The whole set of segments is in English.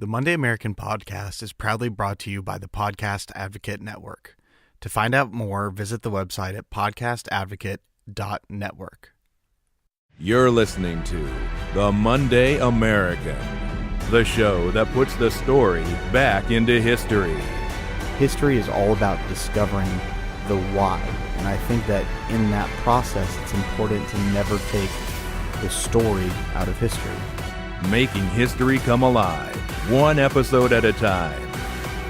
The Monday American podcast is proudly brought to you by the Podcast Advocate Network. To find out more, visit the website at podcastadvocate.network. You're listening to The Monday American, the show that puts the story back into history. History is all about discovering the why, and I think that in that process it's important to never take the story out of history. Making history come alive, one episode at a time.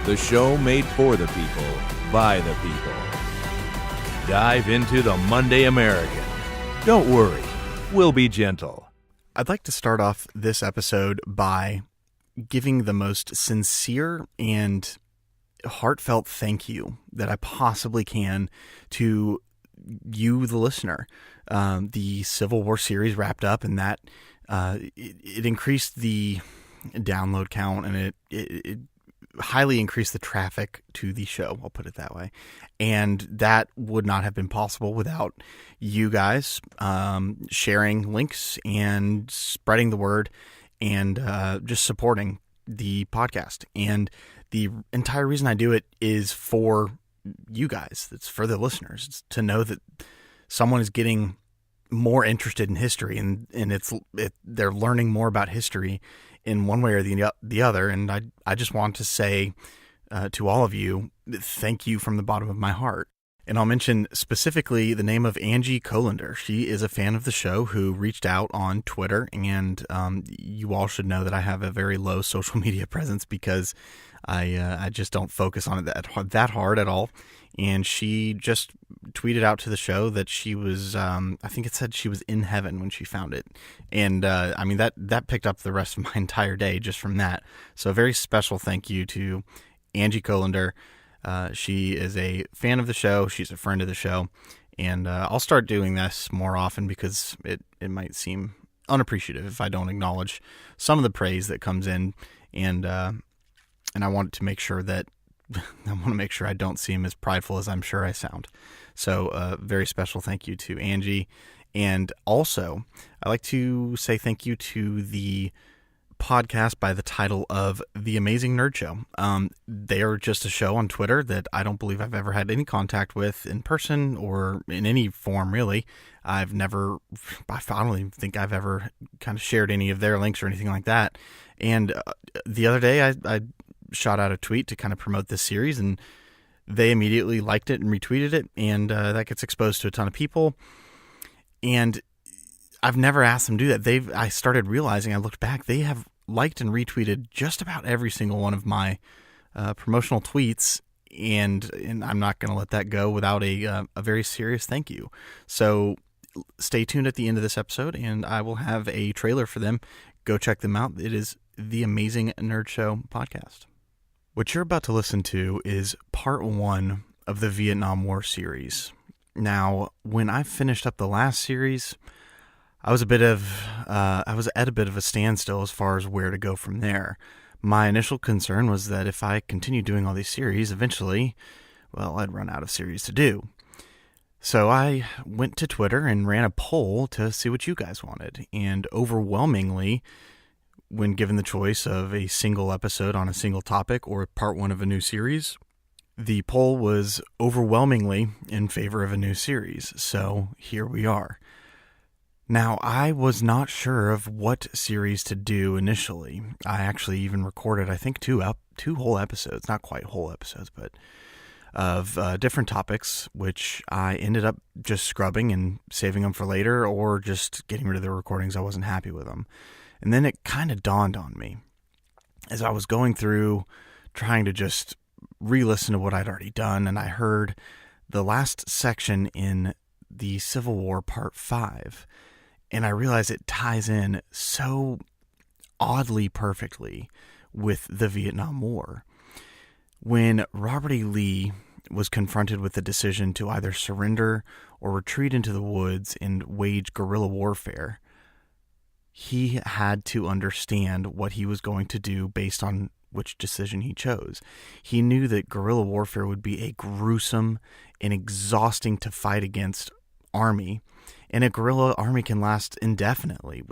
The show made for the people, by the people. Dive into The Monday American. Don't worry, we'll be gentle. I'd like to start off this episode by giving the most sincere and heartfelt thank you that I possibly can to you, the listener. The Civil War series wrapped up, and that it increased the download count, and it highly increased the traffic to the show. I'll put it that way. And that would not have been possible without you guys sharing links and spreading the word and just supporting the podcast. And the entire reason I do it is for you guys. It's for the listeners. It's to know that someone is getting more interested in history, and they're learning more about history in one way or the other. And I just want to say to all of you, thank you from the bottom of my heart. And I'll mention specifically the name of Angie Colander. She is a fan of the show who reached out on Twitter, and you all should know that I have a very low social media presence because I just don't focus on it that hard at all. And she just tweeted out to the show that she was, I think it said she was in heaven when she found it. And I mean, that picked up the rest of my entire day just from that. So a very special thank you to Angie Colander. She is a fan of the show. She's a friend of the show. And I'll start doing this more often because it might seem unappreciative if I don't acknowledge some of the praise that comes in. And I want to make sure that I don't seem as prideful as I'm sure I sound. So very special thank you to Angie. And also, I'd like to say thank you to the podcast by the title of The Amazing Nerd Show. They are just a show on Twitter that I don't believe I've ever had any contact with in person or in any form, really. I don't even think I've ever kind of shared any of their links or anything like that. And the other day, I shot out a tweet to kind of promote this series, and they immediately liked it and retweeted it, and that gets exposed to a ton of people. And I've never asked them to do that. I started realizing, I looked back, they have liked and retweeted just about every single one of my promotional tweets, and I'm not going to let that go without a very serious thank you. So stay tuned at the end of this episode, and I will have a trailer for them. Go check them out. It is the Amazing Nerd Show podcast. What you're about to listen to is part 1 of the Vietnam War series. Now, when I finished up the last series, I was at a bit of a standstill as far as where to go from there. My initial concern was that if I continued doing all these series, eventually, I'd run out of series to do. So I went to Twitter and ran a poll to see what you guys wanted. And overwhelmingly, when given the choice of a single episode on a single topic or part 1 of a new series, the poll was overwhelmingly in favor of a new series. So here we are. Now, I was not sure of what series to do initially. I actually even recorded, I think, two whole episodes, not quite whole episodes, but of different topics, which I ended up just scrubbing and saving them for later, or just getting rid of the recordings. I wasn't happy with them. And then it kind of dawned on me as I was going through trying to just re-listen to what I'd already done, and I heard the last section in the Civil War Part 5, and I realized it ties in so oddly perfectly with the Vietnam War. When Robert E. Lee was confronted with the decision to either surrender or retreat into the woods and wage guerrilla warfare, he had to understand what he was going to do based on which decision he chose. He knew that guerrilla warfare would be a gruesome and exhausting to fight against army, and a guerrilla army can last indefinitely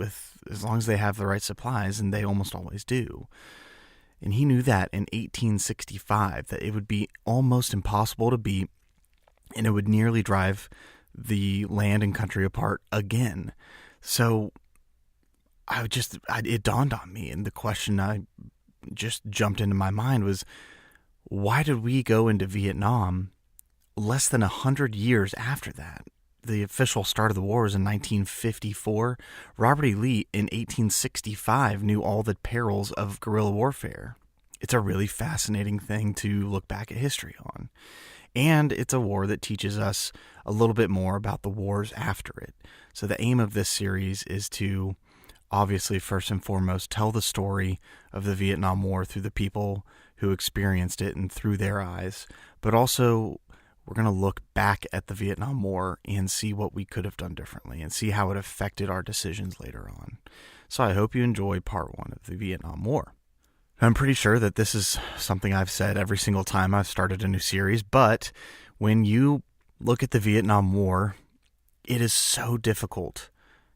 as long as they have the right supplies, and they almost always do. And he knew that in 1865, that it would be almost impossible to beat, and it would nearly drive the land and country apart again. So it dawned on me, and the question I just jumped into my mind was, why did we go into Vietnam less than 100 years after that? The official start of the war was in 1954. Robert E. Lee in 1865 knew all the perils of guerrilla warfare. It's a really fascinating thing to look back at history on. And it's a war that teaches us a little bit more about the wars after it. So the aim of this series is to, obviously, first and foremost, tell the story of the Vietnam War through the people who experienced it and through their eyes. But also, we're going to look back at the Vietnam War and see what we could have done differently and see how it affected our decisions later on. So I hope you enjoy part 1 of the Vietnam War. I'm pretty sure that this is something I've said every single time I've started a new series, but when you look at the Vietnam War, it is so difficult,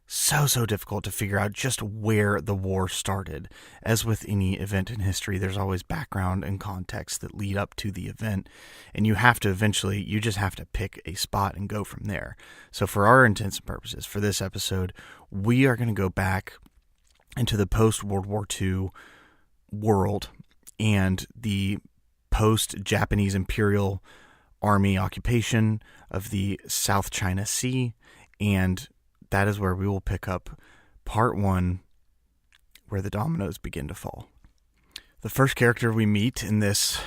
so difficult to figure out just where the war started. As with any event in history, there's always background and context that lead up to the event, and you just have to pick a spot and go from there. So for our intents and purposes, for this episode, we are going to go back into the post-World War II world and the post-Japanese Imperial Army occupation of the South China Sea, and that is where we will pick up part 1, where the dominoes begin to fall. The first character we meet in this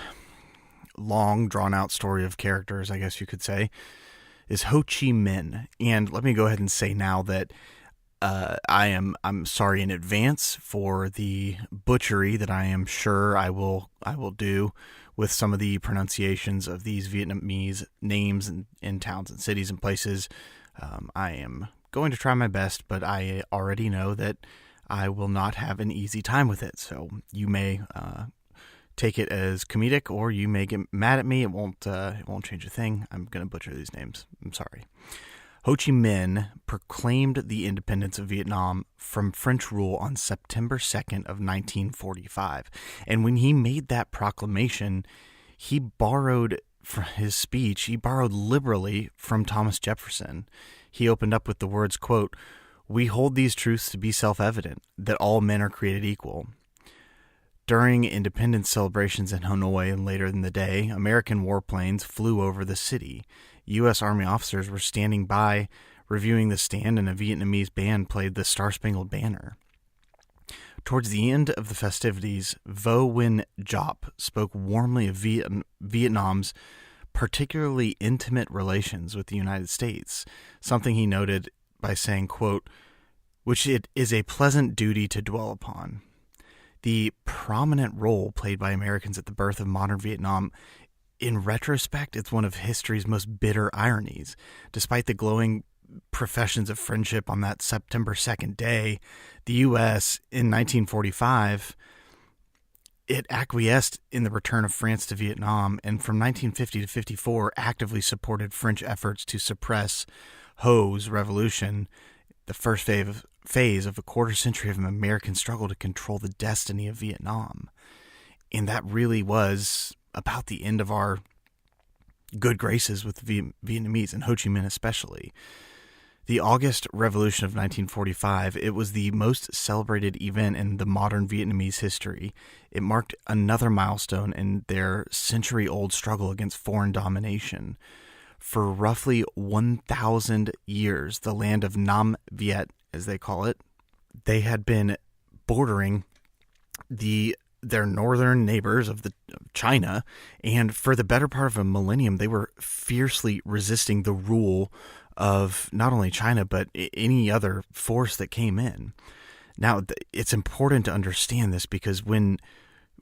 long, drawn-out story of characters, I guess you could say, is Ho Chi Minh. And let me go ahead and say now that I'm sorry in advance for the butchery that I am sure I will do with some of the pronunciations of these Vietnamese names in towns and cities and places. I am going to try my best, but I already know that I will not have an easy time with it. So you may take it as comedic, or you may get mad at me. It won't change a thing. I'm going to butcher these names. I'm sorry. Ho Chi Minh proclaimed the independence of Vietnam from French rule on September 2nd of 1945. And when he made that proclamation, he borrowed liberally from Thomas Jefferson. He opened up with the words, quote, "We hold these truths to be self-evident, that all men are created equal." During independence celebrations in Hanoi and later in the day, American warplanes flew over the city. U.S. Army officers were standing by, reviewing the stand, and a Vietnamese band played the Star-Spangled Banner. Towards the end of the festivities, Vo Nguyen Giap spoke warmly of Vietnam's particularly intimate relations with the United States, something he noted by saying, quote, "which it is a pleasant duty to dwell upon." The prominent role played by Americans at the birth of modern Vietnam, in retrospect, it's one of history's most bitter ironies. Despite the glowing professions of friendship on that September 2nd day, the U.S. in 1945, it acquiesced in the return of France to Vietnam, and from 1950 to 54 actively supported French efforts to suppress Ho's revolution, the first phase of a quarter century of an American struggle to control the destiny of Vietnam. And that really was about the end of our good graces with the Vietnamese, and Ho Chi Minh especially. The August Revolution of 1945, it was the most celebrated event in the modern Vietnamese history. It marked another milestone in their century-old struggle against foreign domination. For roughly 1,000 years, the land of Nam Viet, as they call it, they had been bordering their northern neighbors of China, and for the better part of a millennium, they were fiercely resisting the rule of not only China, but any other force that came in. Now, it's important to understand this, because when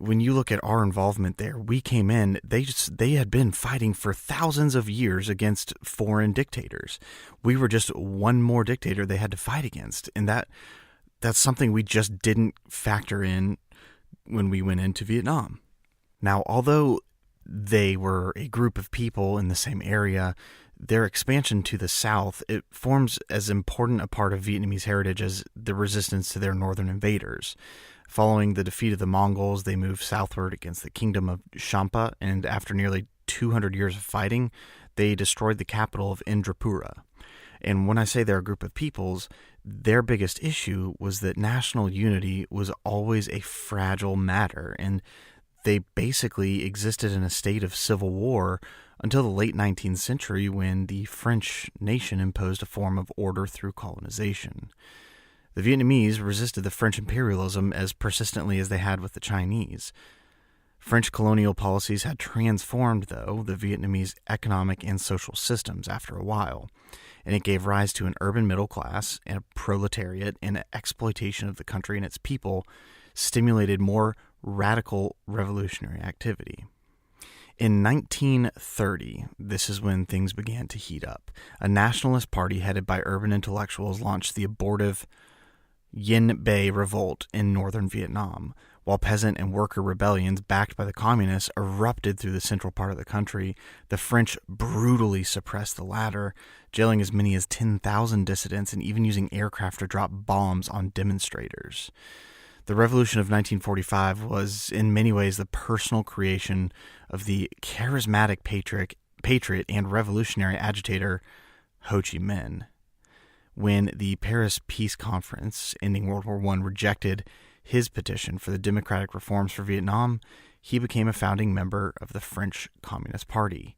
you look at our involvement there, we came in, they had been fighting for thousands of years against foreign dictators. We were just one more dictator they had to fight against, and that's something we just didn't factor in when we went into Vietnam. Now, although they were a group of people in the same area, their expansion to the south, it forms as important a part of Vietnamese heritage as the resistance to their northern invaders. Following the defeat of the Mongols, they moved southward against the kingdom of Champa, and after nearly 200 years of fighting, they destroyed the capital of Indrapura. And when I say they're a group of peoples, their biggest issue was that national unity was always a fragile matter, and they basically existed in a state of civil war until the late 19th century when the French nation imposed a form of order through colonization. The Vietnamese resisted the French imperialism as persistently as they had with the Chinese. French colonial policies had transformed, though, the Vietnamese economic and social systems after a while, and it gave rise to an urban middle class and a proletariat, and an exploitation of the country and its people stimulated more radical revolutionary activity. In 1930, this is when things began to heat up. A nationalist party headed by urban intellectuals launched the abortive Yen Bay Revolt in northern Vietnam, while peasant and worker rebellions backed by the communists erupted through the central part of the country. The French brutally suppressed the latter, jailing as many as 10,000 dissidents and even using aircraft to drop bombs on demonstrators. The Revolution of 1945 was in many ways the personal creation of the charismatic patriot and revolutionary agitator Ho Chi Minh. When the Paris Peace Conference, ending World War I, rejected his petition for the democratic reforms for Vietnam, he became a founding member of the French Communist Party.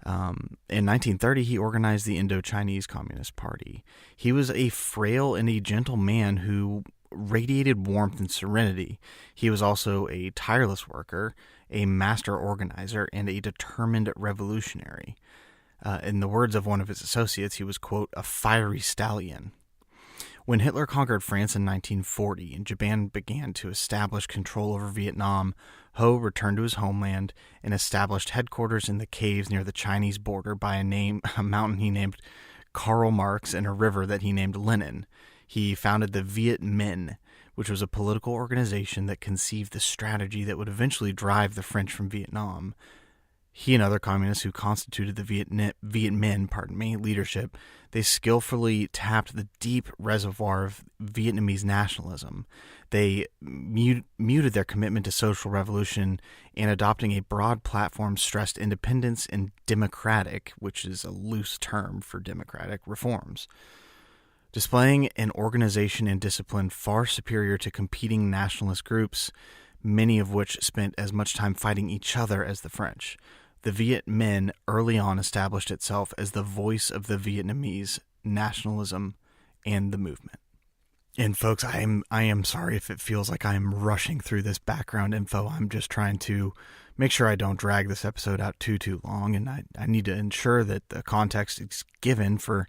In 1930, he organized the Indochinese Communist Party. He was a frail and a gentle man who radiated warmth and serenity. He was also a tireless worker, a master organizer, and a determined revolutionary. In the words of one of his associates, he was, quote, a fiery stallion. When Hitler conquered France in 1940 and Japan began to establish control over Vietnam, Ho returned to his homeland and established headquarters in the caves near the Chinese border by a mountain he named Karl Marx and a river that he named Lenin. He founded the Viet Minh, which was a political organization that conceived the strategy that would eventually drive the French from Vietnam. He and other communists who constituted the Viet Minh leadership, they skillfully tapped the deep reservoir of Vietnamese nationalism. They muted their commitment to social revolution and adopting a broad platform stressed independence and democratic, which is a loose term for democratic, reforms. Displaying an organization and discipline far superior to competing nationalist groups, many of which spent as much time fighting each other as the French. The Viet Minh early on established itself as the voice of the Vietnamese nationalism and the movement. And folks, I am sorry if it feels like I'm rushing through this background info. I'm just trying to make sure I don't drag this episode out too long, and I need to ensure that the context is given for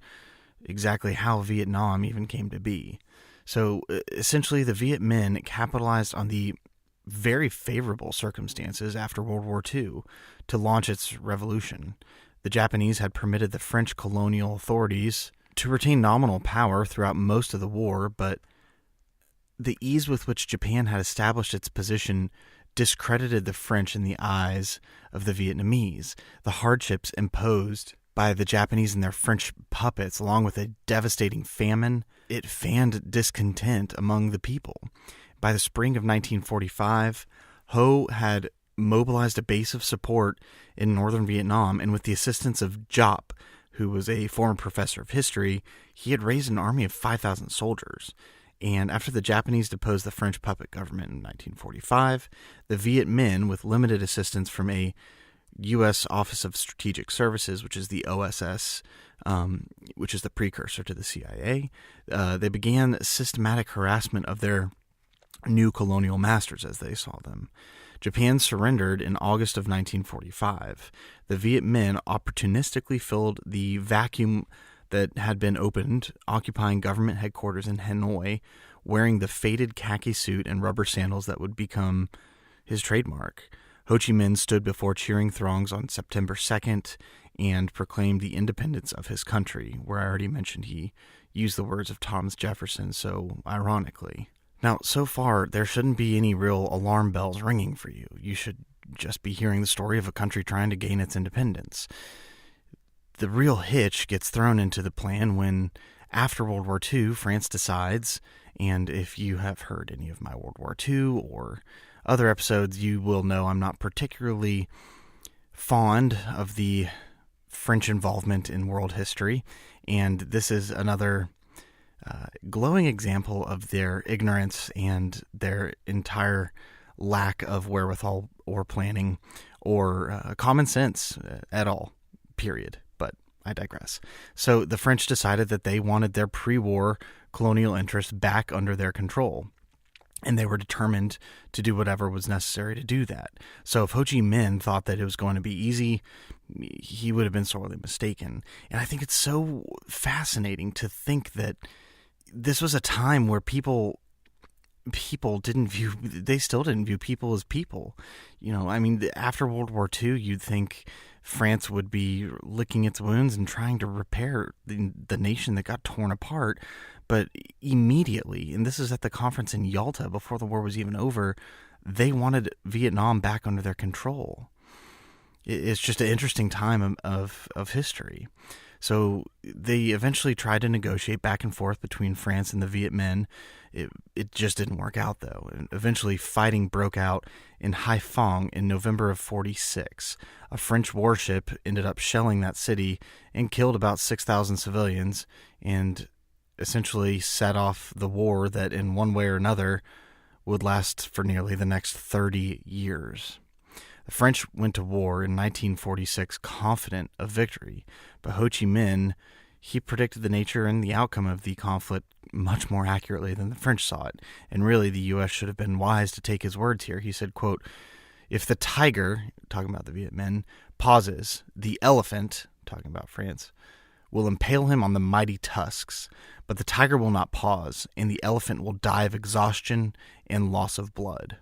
exactly how Vietnam even came to be. So essentially, the Viet Minh capitalized on the very favorable circumstances after World War II to launch its revolution. The Japanese had permitted the French colonial authorities to retain nominal power throughout most of the war, but the ease with which Japan had established its position discredited the French in the eyes of the Vietnamese. The hardships imposed by the Japanese and their French puppets, along with a devastating famine, it fanned discontent among the people. By the spring of 1945, Ho had mobilized a base of support in northern Vietnam, and with the assistance of Giap, who was a former professor of history, he had raised an army of 5,000 soldiers. And after the Japanese deposed the French puppet government in 1945, the Viet Minh, with limited assistance from a U.S. Office of Strategic Services, which is the OSS, which is the precursor to the CIA, they began systematic harassment of their new colonial masters as they saw them. Japan surrendered in August of 1945. The Viet Minh opportunistically filled the vacuum that had been opened, occupying government headquarters in Hanoi, wearing the faded khaki suit and rubber sandals that would become his trademark. Ho Chi Minh stood before cheering throngs on September 2nd and proclaimed the independence of his country, where I already mentioned he used the words of Thomas Jefferson so ironically. Now, so far, there shouldn't be any real alarm bells ringing for you. You should just be hearing the story of a country trying to gain its independence. The real hitch gets thrown into the plan when, after World War II, France decides, And if you have heard any of my World War II or other episodes, you will know I'm not particularly fond of the French involvement in world history, and this is another glowing example of their ignorance and their entire lack of wherewithal or planning or common sense at all, period. But I digress. So the French decided that they wanted their pre-war colonial interests back under their control, and they were determined to do whatever was necessary to do that. So if Ho Chi Minh thought that it was going to be easy, he would have been sorely mistaken. And I think it's so fascinating to think that this was a time where people still didn't view people as people. I mean, after World War II, you'd think France would be licking its wounds and trying to repair the nation that got torn apart. But immediately, and this is at the conference in Yalta before the war was even over, they wanted Vietnam back under their control. It's just an interesting time of history. So they eventually tried to negotiate back and forth between France and the Viet Minh. It just didn't work out, though. And eventually, fighting broke out in Haiphong in November of 1946. A French warship ended up shelling that city and killed about 6,000 civilians and essentially set off the war that, in one way or another, would last for nearly the next 30 years. The French went to war in 1946 confident of victory, but Ho Chi Minh, he predicted the nature and the outcome of the conflict much more accurately than the French saw it, and really the U.S. should have been wise to take his words here. He said, quote, "If the tiger," talking about the Viet Minh, "pauses, the elephant," talking about France, "will impale him on the mighty tusks, but the tiger will not pause, and the elephant will die of exhaustion and loss of blood."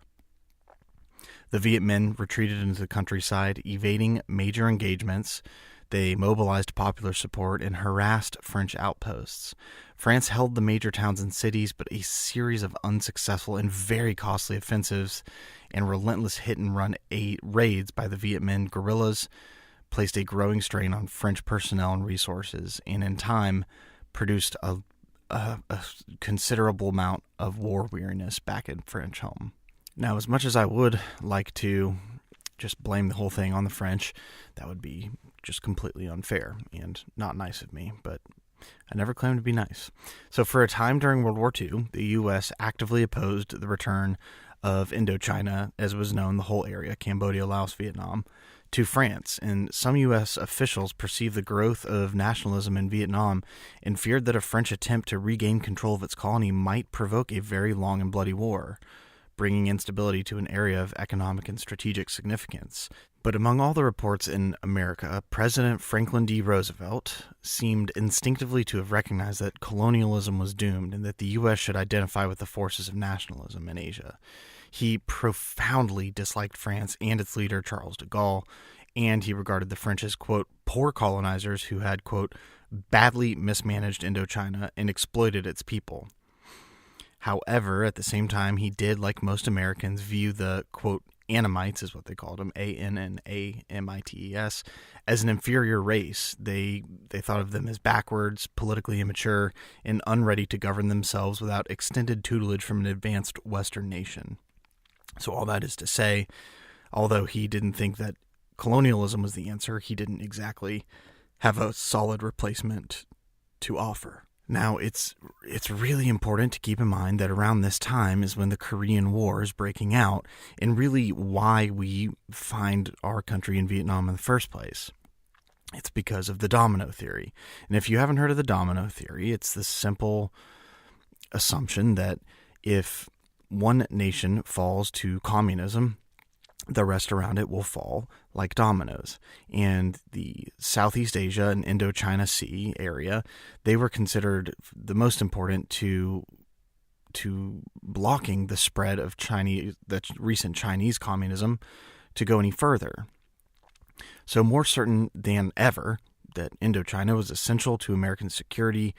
The Viet Minh retreated into the countryside, evading major engagements. They mobilized popular support and harassed French outposts. France held the major towns and cities, but a series of unsuccessful and very costly offensives and relentless hit-and-run raids by the Viet Minh guerrillas placed a growing strain on French personnel and resources, and in time produced a considerable amount of war weariness back in French home. Now, as much as I would like to just blame the whole thing on the French, that would be just completely unfair and not nice of me, but I never claimed to be nice. So for a time during World War II, the U.S. actively opposed the return of Indochina, as it was known, the whole area, Cambodia, Laos, Vietnam, to France, and some U.S. officials perceived the growth of nationalism in Vietnam and feared that a French attempt to regain control of its colony might provoke a very long and bloody war, bringing instability to an area of economic and strategic significance. But among all the reports in America, President Franklin D. Roosevelt seemed instinctively to have recognized that colonialism was doomed and that the U.S. should identify with the forces of nationalism in Asia. He profoundly disliked France and its leader, Charles de Gaulle, and he regarded the French as, quote, poor colonizers who had, quote, badly mismanaged Indochina and exploited its people. However, at the same time, he did, like most Americans, view the, quote, Annamites, is what they called them, Annamites, as an inferior race. They thought of them as backwards, politically immature, and unready to govern themselves without extended tutelage from an advanced Western nation. So all that is to say, although he didn't think that colonialism was the answer, he didn't exactly have a solid replacement to offer. Now, it's really important to keep in mind that around this time is when the Korean War is breaking out, and really why we find our country in Vietnam in the first place. It's because of the domino theory. And if you haven't heard of the domino theory, it's this simple assumption that if one nation falls to communism, the rest around it will fall like dominoes. And the Southeast Asia and Indochina Sea area, they were considered the most important to blocking the spread of the recent Chinese communism to go any further. So more certain than ever that Indochina was essential to American security,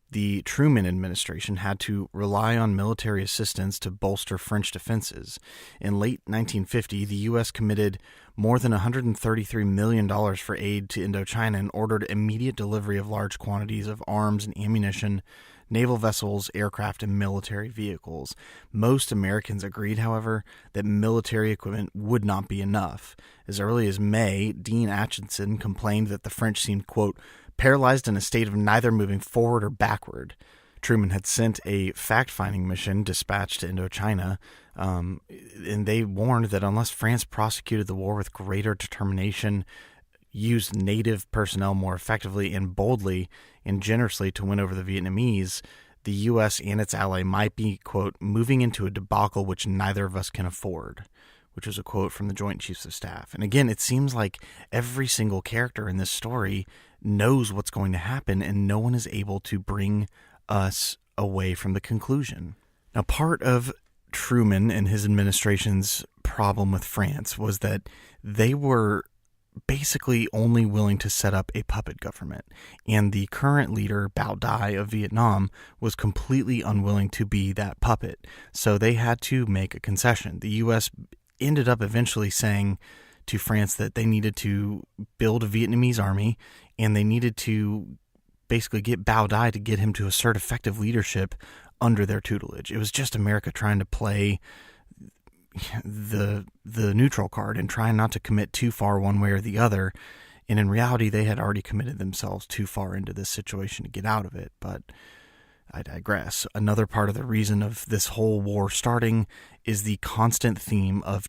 the Truman administration had to rely on military assistance to bolster French defenses. In late 1950, the U.S. committed more than $133 million for aid to Indochina and ordered immediate delivery of large quantities of arms and ammunition naval vessels, aircraft, and military vehicles. Most Americans agreed, however, that military equipment would not be enough. As early as May, Dean Acheson complained that the French seemed, quote, paralyzed in a state of neither moving forward or backward. Truman had sent a fact-finding mission dispatched to Indochina, and they warned that unless France prosecuted the war with greater determination, used native personnel more effectively and boldly and generously to win over the Vietnamese, the U.S. and its ally might be, quote, moving into a debacle which neither of us can afford, which was a quote from the Joint Chiefs of Staff. And again, it seems like every single character in this story knows what's going to happen, and no one is able to bring us away from the conclusion. Now, part of Truman and his administration's problem with France was that they were basically only willing to set up a puppet government, and the current leader, Bao Dai of Vietnam, was completely unwilling to be that puppet. So they had to make a concession. The U.S. ended up eventually saying to France that they needed to build a Vietnamese army, and they needed to basically get Bao Dai to get him to assert effective leadership under their tutelage. It was just America trying to play the neutral card and trying not to commit too far one way or the other. And in reality, they had already committed themselves too far into this situation to get out of it. But I digress. Another part of the reason of this whole war starting is the constant theme of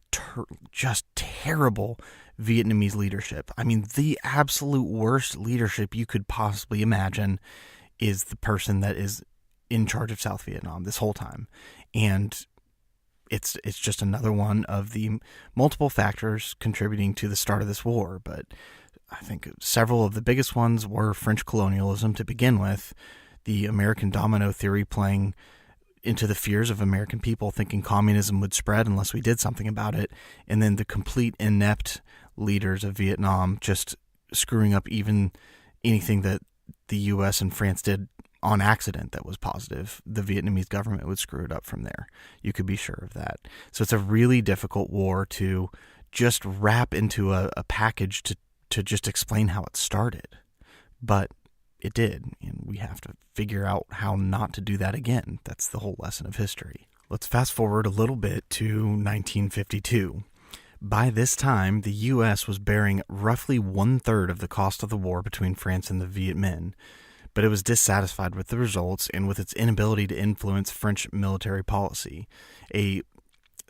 just terrible Vietnamese leadership. I mean, the absolute worst leadership you could possibly imagine is the person that is in charge of South Vietnam this whole time. And it's just another one of the multiple factors contributing to the start of this war. But I think several of the biggest ones were French colonialism to begin with, the American domino theory playing into the fears of American people, thinking communism would spread unless we did something about it, and then the complete inept leaders of Vietnam just screwing up even anything that the U.S. and France did on accident that was positive. The Vietnamese government would screw it up from there. You could be sure of that. So it's a really difficult war to just wrap into a package to just explain how it started. But it did, and we have to figure out how not to do that again. That's the whole lesson of history. Let's fast forward a little bit to 1952. By this time, the U.S. was bearing roughly 1/3 of the cost of the war between France and the Viet Minh, but it was dissatisfied with the results and with its inability to influence French military policy. A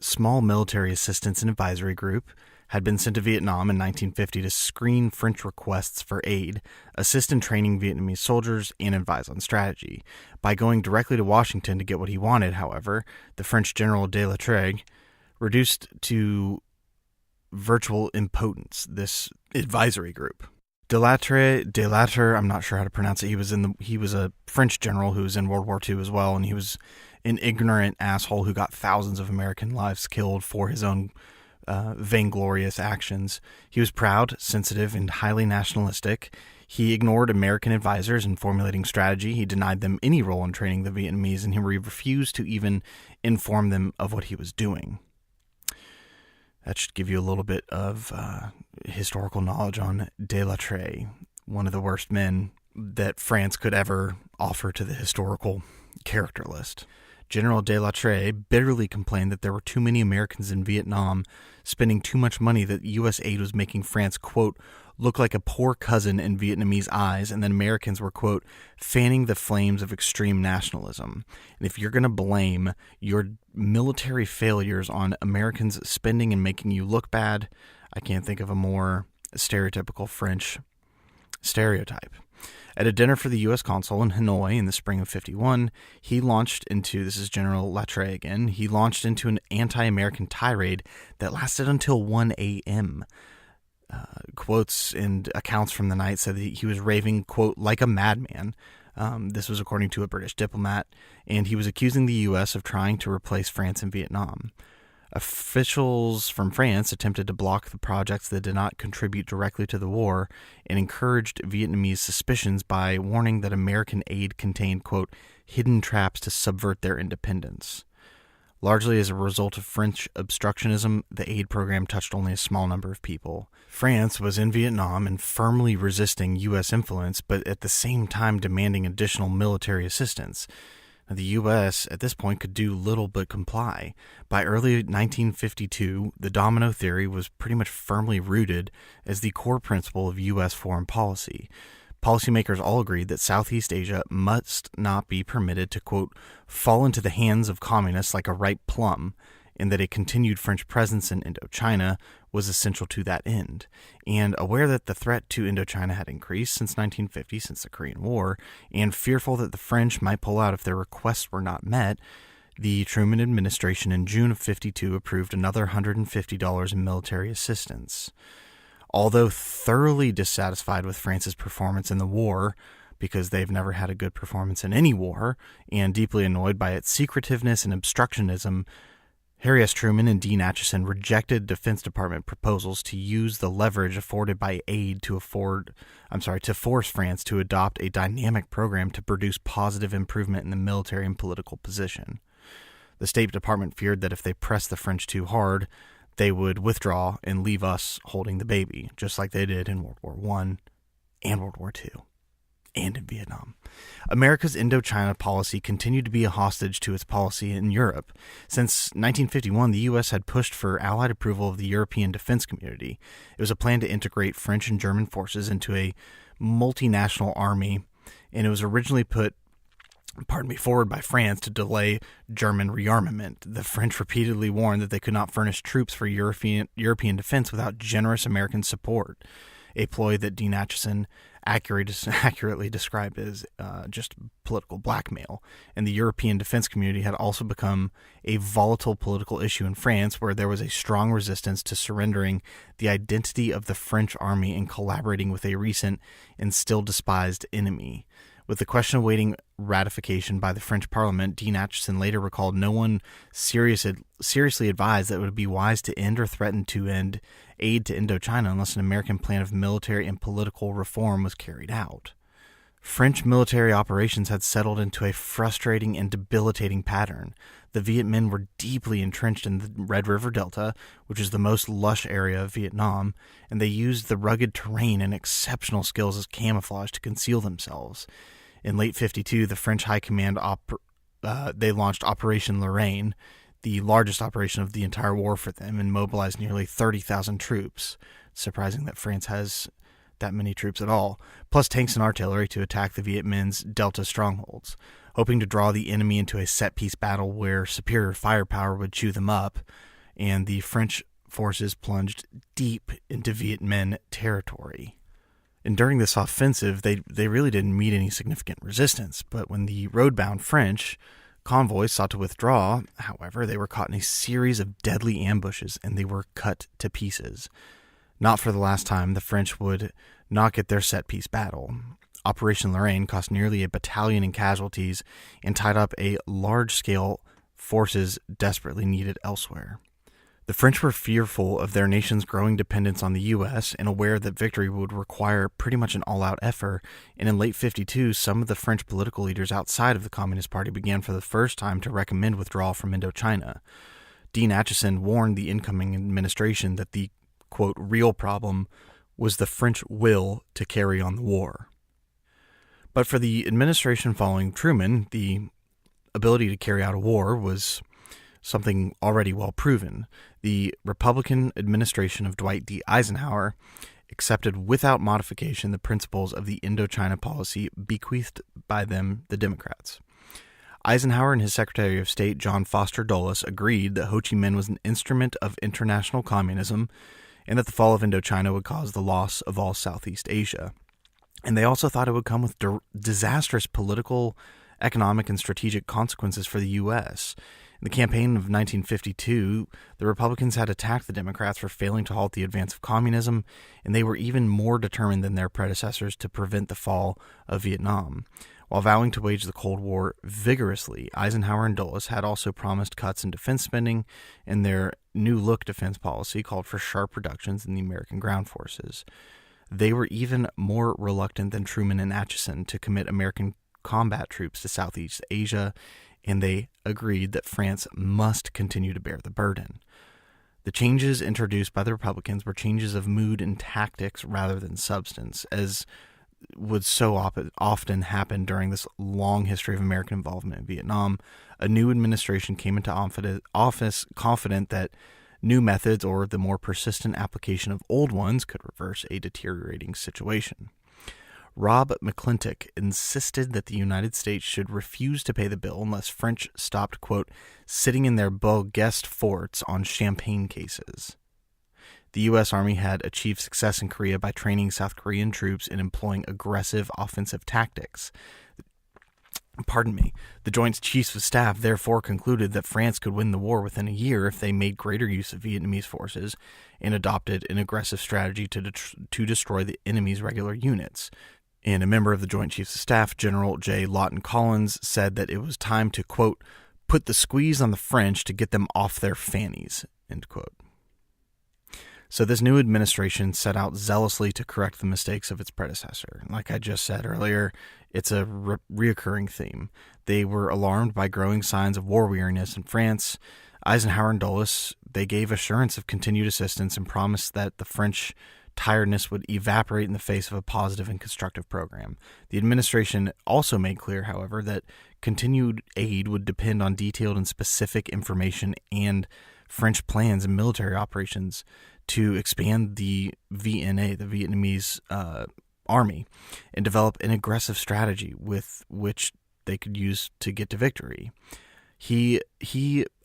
small military assistance and advisory group had been sent to Vietnam in 1950 to screen French requests for aid, assist in training Vietnamese soldiers, and advise on strategy. By going directly to Washington to get what he wanted, however, the French General de Latreille reduced to virtual impotence this advisory group. De Lattre, I'm not sure how to pronounce it. He was a French general who was in World War II as well, and he was an ignorant asshole who got thousands of American lives killed for his own vainglorious actions. He was proud, sensitive, and highly nationalistic. He ignored American advisors in formulating strategy. He denied them any role in training the Vietnamese, and he refused to even inform them of what he was doing. That should give you a little bit of historical knowledge on de Latreille, one of the worst men that France could ever offer to the historical character list. General de Latreille bitterly complained that there were too many Americans in Vietnam spending too much money, that U.S. aid was making France, quote, look like a poor cousin in Vietnamese eyes, and that Americans were, quote, fanning the flames of extreme nationalism. And if you're going to blame your military failures on Americans spending and making you look bad, I can't think of a more stereotypical French stereotype. At a dinner for the U.S. consul in Hanoi in the spring of 51, he launched into, this is General Latreille again, he launched into an anti-American tirade that lasted until 1 a.m. Quotes and accounts from the night said that he was raving, quote, like a madman. This was according to a British diplomat, and he was accusing the U.S. of trying to replace France in Vietnam. Officials from France attempted to block the projects that did not contribute directly to the war and encouraged Vietnamese suspicions by warning that American aid contained, quote, hidden traps to subvert their independence. Largely as a result of French obstructionism, the aid program touched only a small number of people. France was in Vietnam and firmly resisting U.S. influence, but at the same time demanding additional military assistance. The U.S. at this point could do little but comply. By early 1952, the domino theory was pretty much firmly rooted as the core principle of U.S. foreign policy. Policymakers all agreed that Southeast Asia must not be permitted to, quote, fall into the hands of communists like a ripe plum, and that a continued French presence in Indochina was essential to that end. And aware that the threat to Indochina had increased since 1950, since the Korean War, and fearful that the French might pull out if their requests were not met, the Truman administration in June of 52 approved another $150 in military assistance. Although thoroughly dissatisfied with France's performance in the war, because they've never had a good performance in any war, and deeply annoyed by its secretiveness and obstructionism, Harry S. Truman and Dean Acheson rejected Defense Department proposals to use the leverage afforded by aid to force France to adopt a dynamic program to produce positive improvement in the military and political position. The State Department feared that if they pressed the French too hard, they would withdraw and leave us holding the baby, just like they did in World War I and World War II, and in Vietnam. America's Indochina policy continued to be a hostage to its policy in Europe. Since 1951, the U.S. had pushed for Allied approval of the European defense community. It was a plan to integrate French and German forces into a multinational army, and it was originally put forward by France to delay German rearmament. The French repeatedly warned that they could not furnish troops for European defense without generous American support, a ploy that Dean Acheson accurately described as just political blackmail. And the European defense community had also become a volatile political issue in France, where there was a strong resistance to surrendering the identity of the French army and collaborating with a recent and still despised enemy. With the question awaiting ratification by the French Parliament, Dean Acheson later recalled no one seriously advised that it would be wise to end or threaten to end aid to Indochina unless an American plan of military and political reform was carried out. French military operations had settled into a frustrating and debilitating pattern. The Viet Minh were deeply entrenched in the Red River Delta, which is the most lush area of Vietnam, and they used the rugged terrain and exceptional skills as camouflage to conceal themselves. In late 52, the French High Command they launched Operation Lorraine, the largest operation of the entire war for them, and mobilized nearly 30,000 troops. Surprising that France has that many troops at all, plus tanks and artillery to attack the Viet Minh's Delta strongholds, hoping to draw the enemy into a set-piece battle where superior firepower would chew them up, and the French forces plunged deep into Viet Minh territory. And during this offensive, they really didn't meet any significant resistance, but when the road-bound French convoys sought to withdraw, however, they were caught in a series of deadly ambushes, and they were cut to pieces. Not for the last time, the French would not get their set-piece battle. Operation Lorraine cost nearly a battalion in casualties and tied up a large-scale forces desperately needed elsewhere. The French were fearful of their nation's growing dependence on the U.S. and aware that victory would require pretty much an all-out effort, and in late 52, some of the French political leaders outside of the Communist Party began for the first time to recommend withdrawal from Indochina. Dean Acheson warned the incoming administration that the, quote, real problem was the French will to carry on the war. But for the administration following Truman, the ability to carry out a war was something already well proven. The Republican administration of Dwight D. Eisenhower accepted without modification the principles of the Indochina policy bequeathed by them, the Democrats. Eisenhower and his Secretary of State, John Foster Dulles, agreed that Ho Chi Minh was an instrument of international communism and that the fall of Indochina would cause the loss of all Southeast Asia. And they also thought it would come with disastrous political, economic, and strategic consequences for the U.S. In the campaign of 1952, the Republicans had attacked the Democrats for failing to halt the advance of communism, and they were even more determined than their predecessors to prevent the fall of Vietnam. While vowing to wage the Cold War vigorously, Eisenhower and Dulles had also promised cuts in defense spending, and their New Look defense policy called for sharp reductions in the American ground forces. They were even more reluctant than Truman and Acheson to commit American combat troops to Southeast Asia, and they agreed that France must continue to bear the burden. The changes introduced by the Republicans were changes of mood and tactics rather than substance, as would so often happen during this long history of American involvement in Vietnam. A new administration came into office confident that new methods or the more persistent application of old ones could reverse a deteriorating situation. Rob McClintock insisted that the United States should refuse to pay the bill unless French stopped, quote, sitting in their Beauguest forts on champagne cases. The U.S. Army had achieved success in Korea by training South Korean troops in employing aggressive offensive tactics. The Joint Chiefs of Staff therefore concluded that France could win the war within a year if they made greater use of Vietnamese forces and adopted an aggressive strategy to destroy the enemy's regular units. And a member of the Joint Chiefs of Staff, General J. Lawton Collins, said that it was time to, quote, put the squeeze on the French to get them off their fannies, end quote. So this new administration set out zealously to correct the mistakes of its predecessor. Like I just said earlier, it's a reoccurring theme. They were alarmed by growing signs of war weariness in France. Eisenhower and Dulles, they gave assurance of continued assistance and promised that the French tiredness would evaporate in the face of a positive and constructive program. The administration also made clear, however, that continued aid would depend on detailed and specific information and French plans and military operations to expand the VNA, the Vietnamese army, and develop an aggressive strategy with which they could use to get to victory.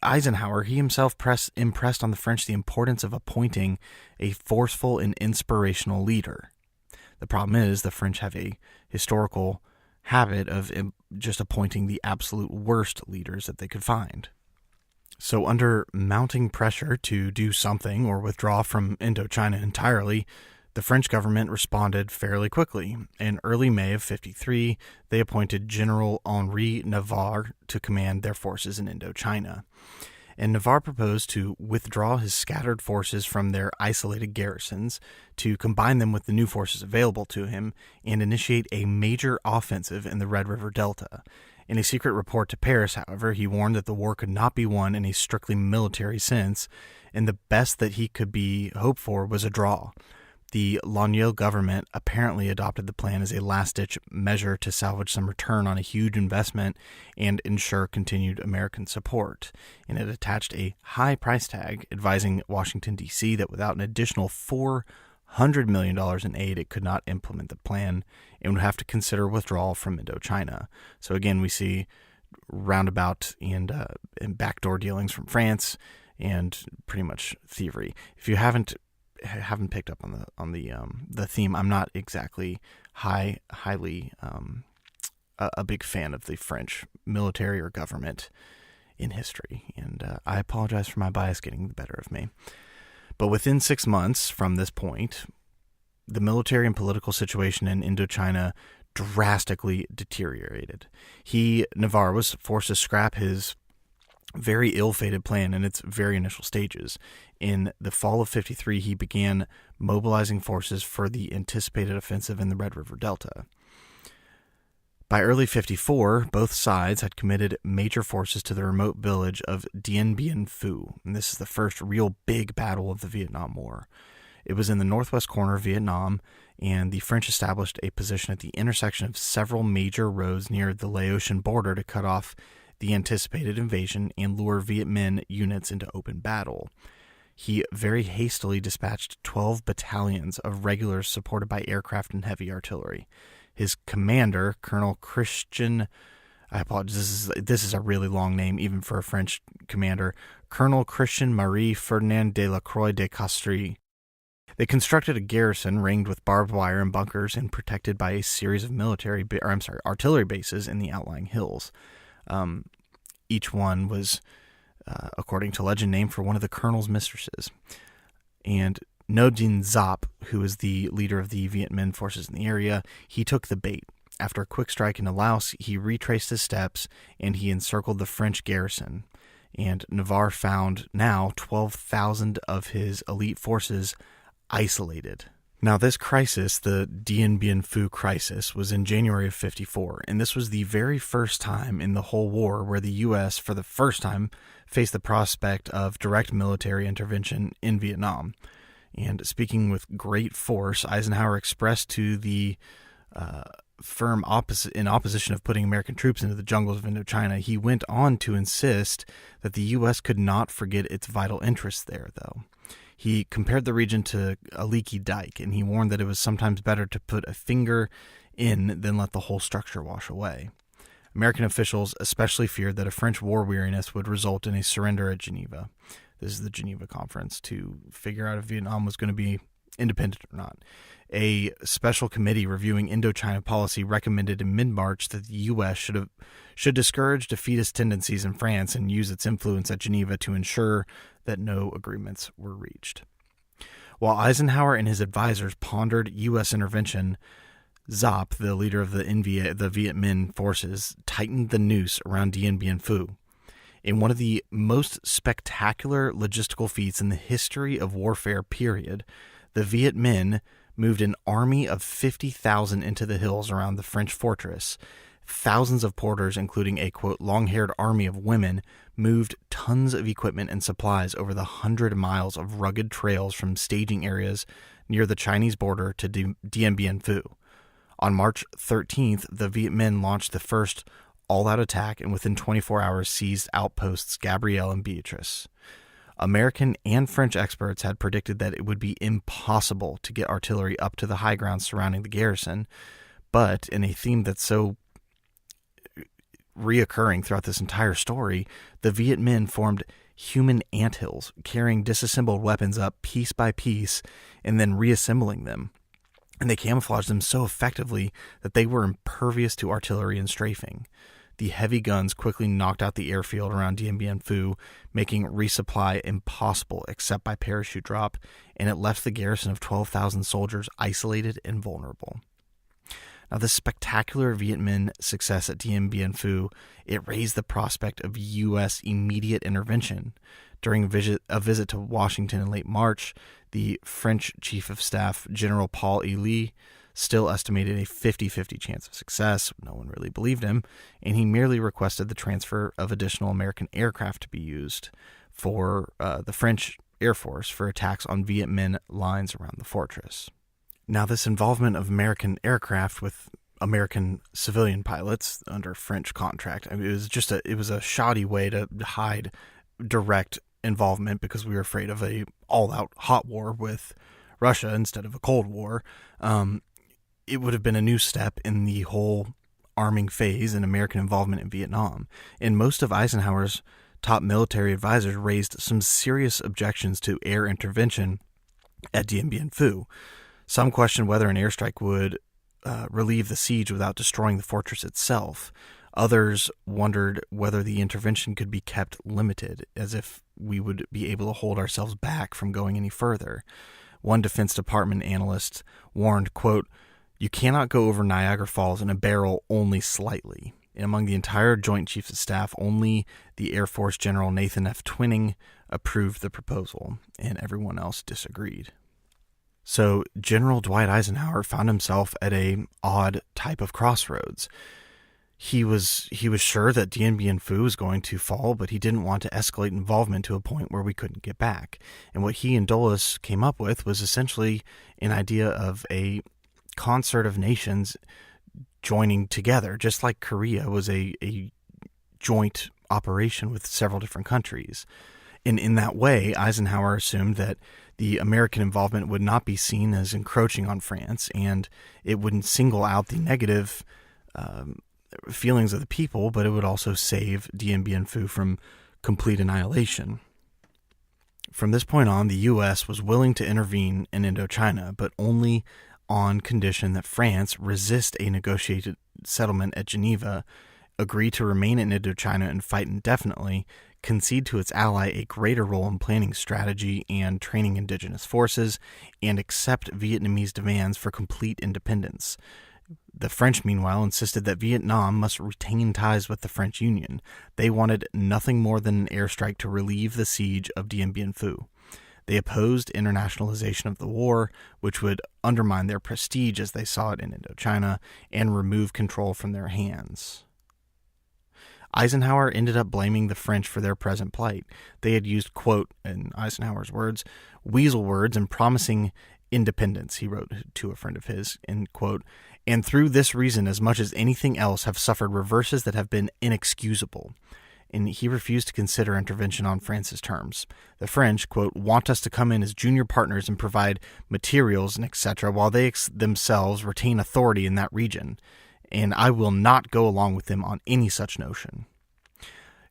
Eisenhower himself impressed on the French the importance of appointing a forceful and inspirational leader. The problem is the French have a historical habit of just appointing the absolute worst leaders that they could find. So under mounting pressure to do something or withdraw from Indochina entirely, the French government responded fairly quickly. In early May of 1953, they appointed General Henri Navarre to command their forces in Indochina. And Navarre proposed to withdraw his scattered forces from their isolated garrisons, to combine them with the new forces available to him, and initiate a major offensive in the Red River Delta. In a secret report to Paris, however, he warned that the war could not be won in a strictly military sense, and the best that he could be hoped for was a draw. The Loniel government apparently adopted the plan as a last-ditch measure to salvage some return on a huge investment and ensure continued American support. And it attached a high price tag, advising Washington, D.C. that without an additional $400 million in aid, it could not implement the plan and would have to consider withdrawal from Indochina. So again, we see roundabout and backdoor dealings from France and pretty much thievery. If you haven't picked up on the theme, I'm not exactly highly a big fan of the French military or government in history, and I apologize for my bias getting the better of me. But within 6 months from this point, the military and political situation in Indochina drastically deteriorated. Navarre was forced to scrap his very ill-fated plan in its very initial stages. In the fall of 1953, he began mobilizing forces for the anticipated offensive in the Red River Delta. By early 1954, both sides had committed major forces to the remote village of Dien Bien Phu, and this is the first real big battle of the Vietnam War. It was in the northwest corner of Vietnam, and the French established a position at the intersection of several major roads near the Laotian border to cut off the anticipated invasion and lure Viet Minh units into open battle. He very hastily dispatched 12 battalions of regulars supported by aircraft and heavy artillery. His commander, Colonel Christian, I apologize, this is a really long name even for a French commander, Colonel Christian Marie Ferdinand de la Croix de Castries. They constructed a garrison ringed with barbed wire and bunkers and protected by a series of artillery bases in the outlying hills. Each one was, according to legend, named for one of the colonel's mistresses. And Ngo Dinh Giáp, who was the leader of the Viet Minh forces in the area, he took the bait. After a quick strike into Laos, he retraced his steps and he encircled the French garrison. And Navarre found now 12,000 of his elite forces isolated, Now, this crisis, the Dien Bien Phu crisis, was in January of 54, and this was the very first time in the whole war where the U.S., for the first time, faced the prospect of direct military intervention in Vietnam. And speaking with great force, Eisenhower expressed to the firm opposition of putting American troops into the jungles of Indochina, he went on to insist that the U.S. could not forget its vital interests there, though. He compared the region to a leaky dike, and he warned that it was sometimes better to put a finger in than let the whole structure wash away. American officials especially feared that a French war weariness would result in a surrender at Geneva. This is the Geneva Conference, to figure out if Vietnam was going to be independent or not. A special committee reviewing Indochina policy recommended in mid-March that the U.S. should discourage defeatist tendencies in France and use its influence at Geneva to ensure that no agreements were reached. While Eisenhower and his advisors pondered U.S. intervention, Giap, the leader of the Viet Minh forces, tightened the noose around Dien Bien Phu. In one of the most spectacular logistical feats in the history of warfare, period, the Viet Minh moved an army of 50,000 into the hills around the French fortress. Thousands of porters, including a, quote, long-haired army of women, moved tons of equipment and supplies over the 100 miles of rugged trails from staging areas near the Chinese border to Dien Bien Phu. On March 13th, the Viet Minh launched the first all-out attack and within 24 hours seized outposts Gabrielle and Beatrice. American and French experts had predicted that it would be impossible to get artillery up to the high ground surrounding the garrison, but in a theme that's so reoccurring throughout this entire story, the Viet Minh formed human anthills, carrying disassembled weapons up piece by piece and then reassembling them. And they camouflaged them so effectively that they were impervious to artillery and strafing. The heavy guns quickly knocked out the airfield around Dien Bien Phu, making resupply impossible except by parachute drop, and it left the garrison of 12,000 soldiers isolated and vulnerable. Now, this spectacular Viet Minh success at Dien Bien Phu, it raised the prospect of U.S. immediate intervention. During a visit to Washington in late March, the French Chief of Staff, General Paul E. Lee, still estimated a 50-50 chance of success. No one really believed him, and he merely requested the transfer of additional American aircraft to be used for the French Air Force for attacks on Viet Minh lines around the fortress. Now, this involvement of American aircraft with American civilian pilots under French contract, I mean, it was a shoddy way to hide direct involvement because we were afraid of a all-out hot war with Russia instead of a Cold War. It would have been a new step in the whole arming phase and American involvement in Vietnam. And most of Eisenhower's top military advisors raised some serious objections to air intervention at Dien Bien Phu. Some questioned whether an airstrike would relieve the siege without destroying the fortress itself. Others wondered whether the intervention could be kept limited, as if we would be able to hold ourselves back from going any further. One Defense Department analyst warned, quote, "You cannot go over Niagara Falls in a barrel only slightly." And among the entire Joint Chiefs of Staff, only the Air Force General Nathan F. Twining approved the proposal, and everyone else disagreed. So General Dwight Eisenhower found himself at an odd type of crossroads. He was sure that Dien Bien Phu was going to fall, but he didn't want to escalate involvement to a point where we couldn't get back. And what he and Dulles came up with was essentially an idea of a concert of nations joining together, just like Korea was a joint operation with several different countries. And in that way, Eisenhower assumed that the American involvement would not be seen as encroaching on France, and it wouldn't single out the negative feelings of the people, but it would also save Dien Bien Phu from complete annihilation. From this point on, the U.S. was willing to intervene in Indochina, but only on condition that France resist a negotiated settlement at Geneva, agree to remain in Indochina and fight indefinitely, concede to its ally a greater role in planning strategy and training indigenous forces, and accept Vietnamese demands for complete independence. The French, meanwhile, insisted that Vietnam must retain ties with the French Union. They wanted nothing more than an airstrike to relieve the siege of Dien Bien Phu. They opposed internationalization of the war, which would undermine their prestige as they saw it in Indochina and remove control from their hands. Eisenhower ended up blaming the French for their present plight. They had used, quote, in Eisenhower's words, weasel words and promising independence, he wrote to a friend of his, end quote, and through this reason, as much as anything else, have suffered reverses that have been inexcusable. And he refused to consider intervention on France's terms. The French, quote, want us to come in as junior partners and provide materials and etc., while they themselves retain authority in that region, and I will not go along with them on any such notion.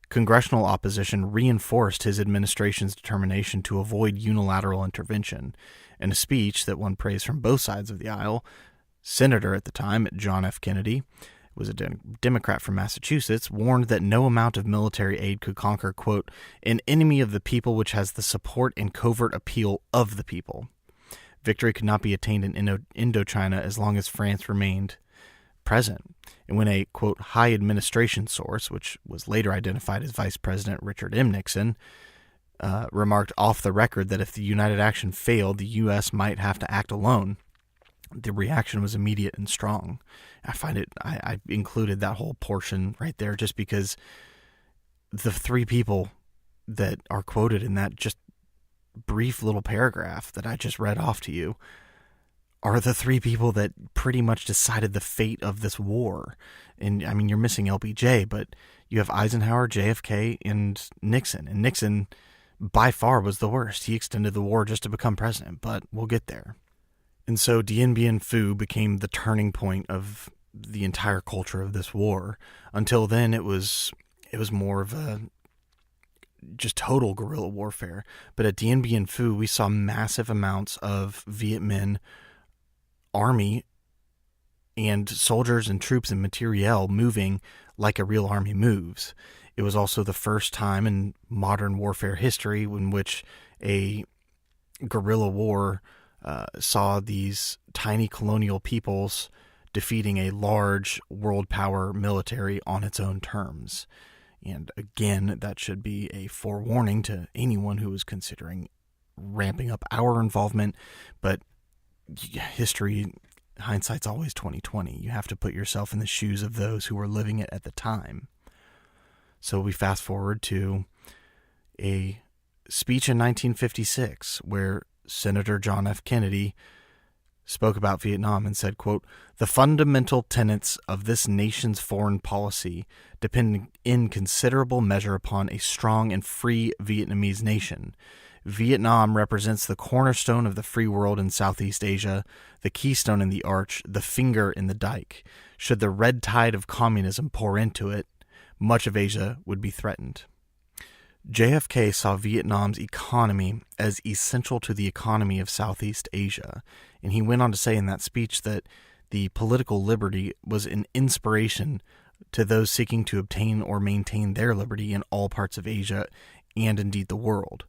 Congressional opposition reinforced his administration's determination to avoid unilateral intervention. In a speech that won praise from both sides of the aisle, Senator at the time, John F. Kennedy, was a Democrat from Massachusetts, warned that no amount of military aid could conquer, quote, an enemy of the people which has the support and covert appeal of the people. Victory could not be attained in Indochina as long as France remained present. And when a, quote, high administration source, which was later identified as Vice President Richard M. Nixon, remarked off the record that if the United Action failed, the U.S. might have to act alone, the reaction was immediate and strong. I included that whole portion right there just because the three people that are quoted in that just brief little paragraph that I just read off to you are the three people that pretty much decided the fate of this war. And I mean, you're missing LBJ, but you have Eisenhower, JFK, and Nixon. And Nixon, by far, was the worst. He extended the war just to become president, but we'll get there. And so Dien Bien Phu became the turning point of the entire culture of this war. Until then, it was more of a just total guerrilla warfare. But at Dien Bien Phu, we saw massive amounts of Viet Minh army and soldiers and troops and materiel moving like a real army moves. It was also the first time in modern warfare history in which a guerrilla war saw these tiny colonial peoples defeating a large world power military on its own terms. And again, that should be a forewarning to anyone who is considering ramping up our involvement. But history, hindsight's always 20/20. You have to put yourself in the shoes of those who were living it at the time. So we fast forward to a speech in 1956 where Senator John F. Kennedy spoke about Vietnam and said, quote, the fundamental tenets of this nation's foreign policy depend in considerable measure upon a strong and free Vietnamese nation. Vietnam represents the cornerstone of the free world in Southeast Asia, the keystone in the arch, the finger in the dike. Should the red tide of communism pour into it, much of Asia would be threatened. JFK saw Vietnam's economy as essential to the economy of Southeast Asia, and he went on to say in that speech that the political liberty was an inspiration to those seeking to obtain or maintain their liberty in all parts of Asia and indeed the world.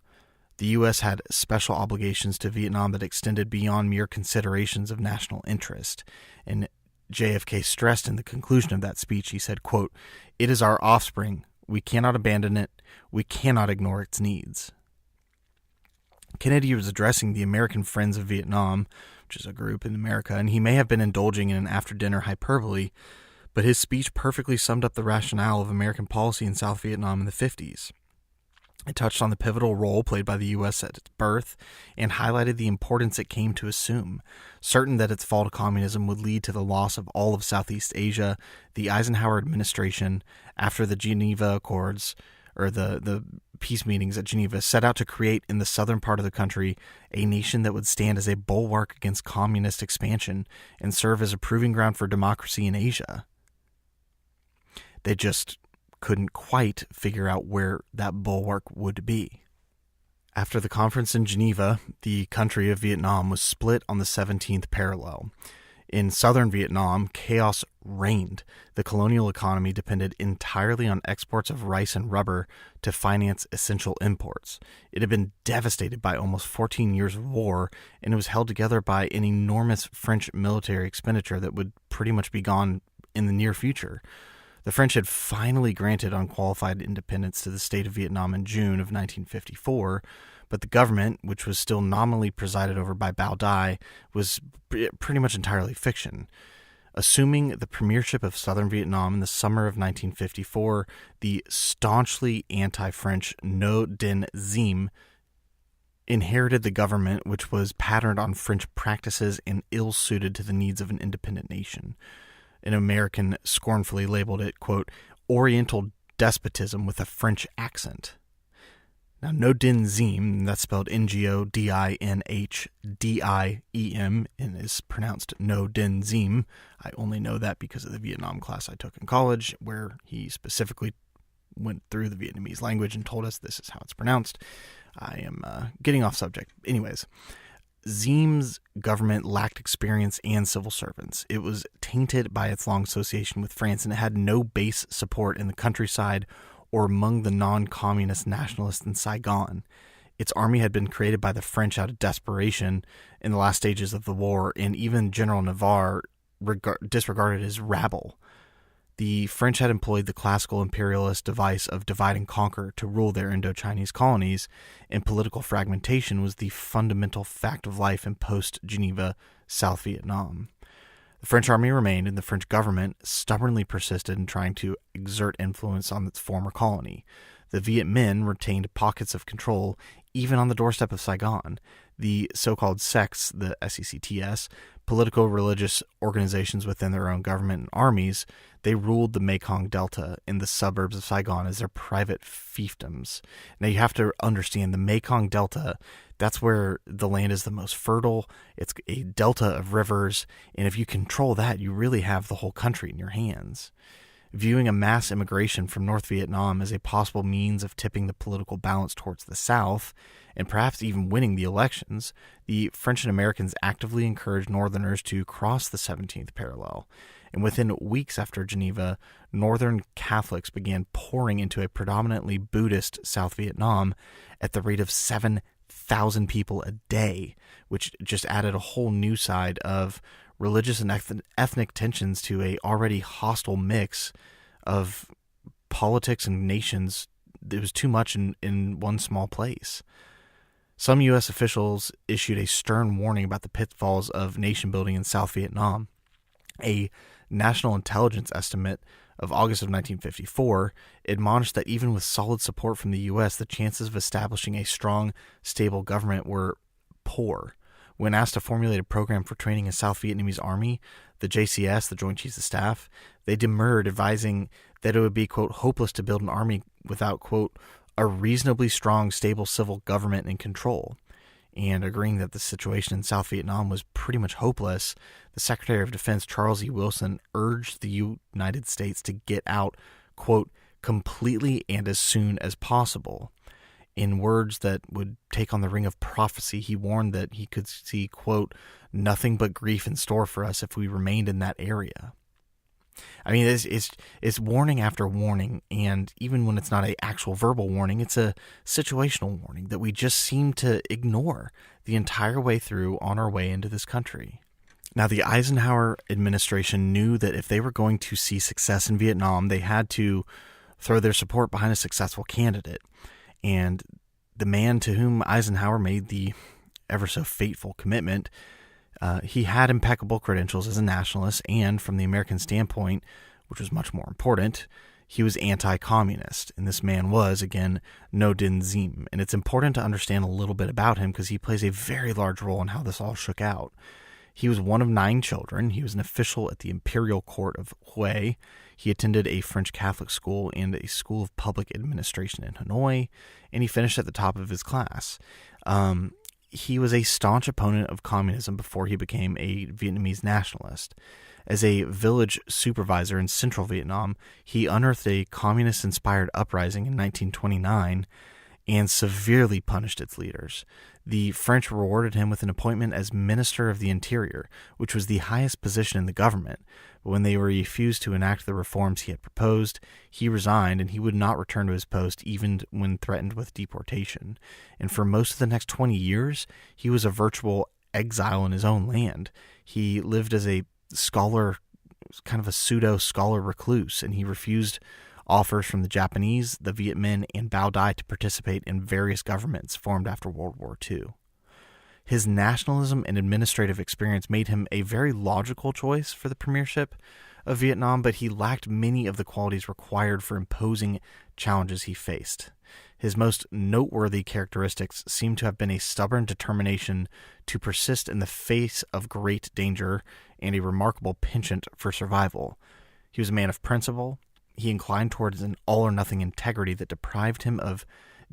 The U.S. had special obligations to Vietnam that extended beyond mere considerations of national interest, and JFK stressed in the conclusion of that speech, he said, quote, it is our offspring. We cannot abandon it. We cannot ignore its needs. Kennedy was addressing the American Friends of Vietnam, which is a group in America, and he may have been indulging in an after-dinner hyperbole, but his speech perfectly summed up the rationale of American policy in South Vietnam in the 50s. It touched on the pivotal role played by the U.S. at its birth and highlighted the importance it came to assume. Certain that its fall to communism would lead to the loss of all of Southeast Asia, the Eisenhower administration, after the Geneva Accords, or the peace meetings at Geneva, set out to create in the southern part of the country a nation that would stand as a bulwark against communist expansion and serve as a proving ground for democracy in Asia. They just couldn't quite figure out where that bulwark would be. After the conference in Geneva, the country of Vietnam was split on the 17th parallel. In southern Vietnam, chaos reigned. The colonial economy depended entirely on exports of rice and rubber to finance essential imports. It had been devastated by almost 14 years of war, and it was held together by an enormous French military expenditure that would pretty much be gone in the near future. The French had finally granted unqualified independence to the state of Vietnam in June of 1954, but the government, which was still nominally presided over by Bao Dai, was pretty much entirely fiction. Assuming the premiership of southern Vietnam in the summer of 1954, the staunchly anti-French Ngo Dinh Diem inherited the government, which was patterned on French practices and ill-suited to the needs of an independent nation. An American scornfully labeled it, quote, Oriental despotism with a French accent. Now, Ngo Dinh Diem, that's spelled Ngondinhdiem, and is pronounced Ngo Dinh Diem. I only know that because of the Vietnam class I took in college, where he specifically went through the Vietnamese language and told us this is how it's pronounced. I am getting off subject. Anyways, Diem's government lacked experience and civil servants. It was tainted by its long association with France, and it had no base support in the countryside or among the non-communist nationalists in Saigon. Its army had been created by the French out of desperation in the last stages of the war, and even General Navarre disregarded as rabble. The French had employed the classical imperialist device of divide and conquer to rule their Indochinese colonies, and political fragmentation was the fundamental fact of life in post-Geneva South Vietnam. The French army remained, and the French government stubbornly persisted in trying to exert influence on its former colony. The Viet Minh retained pockets of control even on the doorstep of Saigon. The so-called sects, the SECTS, political religious organizations within their own government and armies, they ruled the Mekong Delta in the suburbs of Saigon as their private fiefdoms. Now you have to understand the Mekong Delta, that's where the land is the most fertile. It's a delta of rivers, and if you control that, you really have the whole country in your hands. Viewing a mass immigration from North Vietnam as a possible means of tipping the political balance towards the South, and perhaps even winning the elections, the French and Americans actively encouraged Northerners to cross the 17th parallel. And within weeks after Geneva, Northern Catholics began pouring into a predominantly Buddhist South Vietnam at the rate of 7,000 people a day, which just added a whole new side of religious and ethnic tensions to a already hostile mix of politics and nations. It was too much in one small place. Some U.S. officials issued a stern warning about the pitfalls of nation building in South Vietnam. A national intelligence estimate of August of 1954 admonished that even with solid support from the U.S., the chances of establishing a strong, stable government were poor. When asked to formulate a program for training a South Vietnamese army, the JCS, the Joint Chiefs of Staff, they demurred, advising that it would be, quote, hopeless to build an army without, quote, a reasonably strong, stable civil government in control. And agreeing that the situation in South Vietnam was pretty much hopeless, the Secretary of Defense, Charles E. Wilson, urged the United States to get out, quote, completely and as soon as possible. In words that would take on the ring of prophecy, he warned that he could see, quote, nothing but grief in store for us if we remained in that area. I mean, it's warning after warning, and even when it's not an actual verbal warning, it's a situational warning that we just seem to ignore the entire way through on our way into this country. Now, the Eisenhower administration knew that if they were going to see success in Vietnam, they had to throw their support behind a successful candidate. And the man to whom Eisenhower made the ever so fateful commitment, he had impeccable credentials as a nationalist, and from the American standpoint, which was much more important, he was anti-communist. And this man was, again, Ngo Dinh Diem. And it's important to understand a little bit about him because he plays a very large role in how this all shook out. He was one of 9 children. He was an official at the Imperial Court of Hue. He attended a French Catholic school and a school of public administration in Hanoi, and he finished at the top of his class. He was a staunch opponent of communism before he became a Vietnamese nationalist. As a village supervisor in central Vietnam, he unearthed a communist-inspired uprising in 1929 and severely punished its leaders. The French rewarded him with an appointment as Minister of the Interior, which was the highest position in the government. But when they refused to enact the reforms he had proposed, he resigned, and he would not return to his post even when threatened with deportation. And for most of the next 20 years, he was a virtual exile in his own land. He lived as a scholar, kind of a pseudo-scholar recluse, and he refused offers from the Japanese, the Viet Minh, and Bao Dai to participate in various governments formed after World War II. His nationalism and administrative experience made him a very logical choice for the premiership of Vietnam, but he lacked many of the qualities required for imposing challenges he faced. His most noteworthy characteristics seem to have been a stubborn determination to persist in the face of great danger and a remarkable penchant for survival. He was a man of principle. He inclined towards an all-or-nothing integrity that deprived him of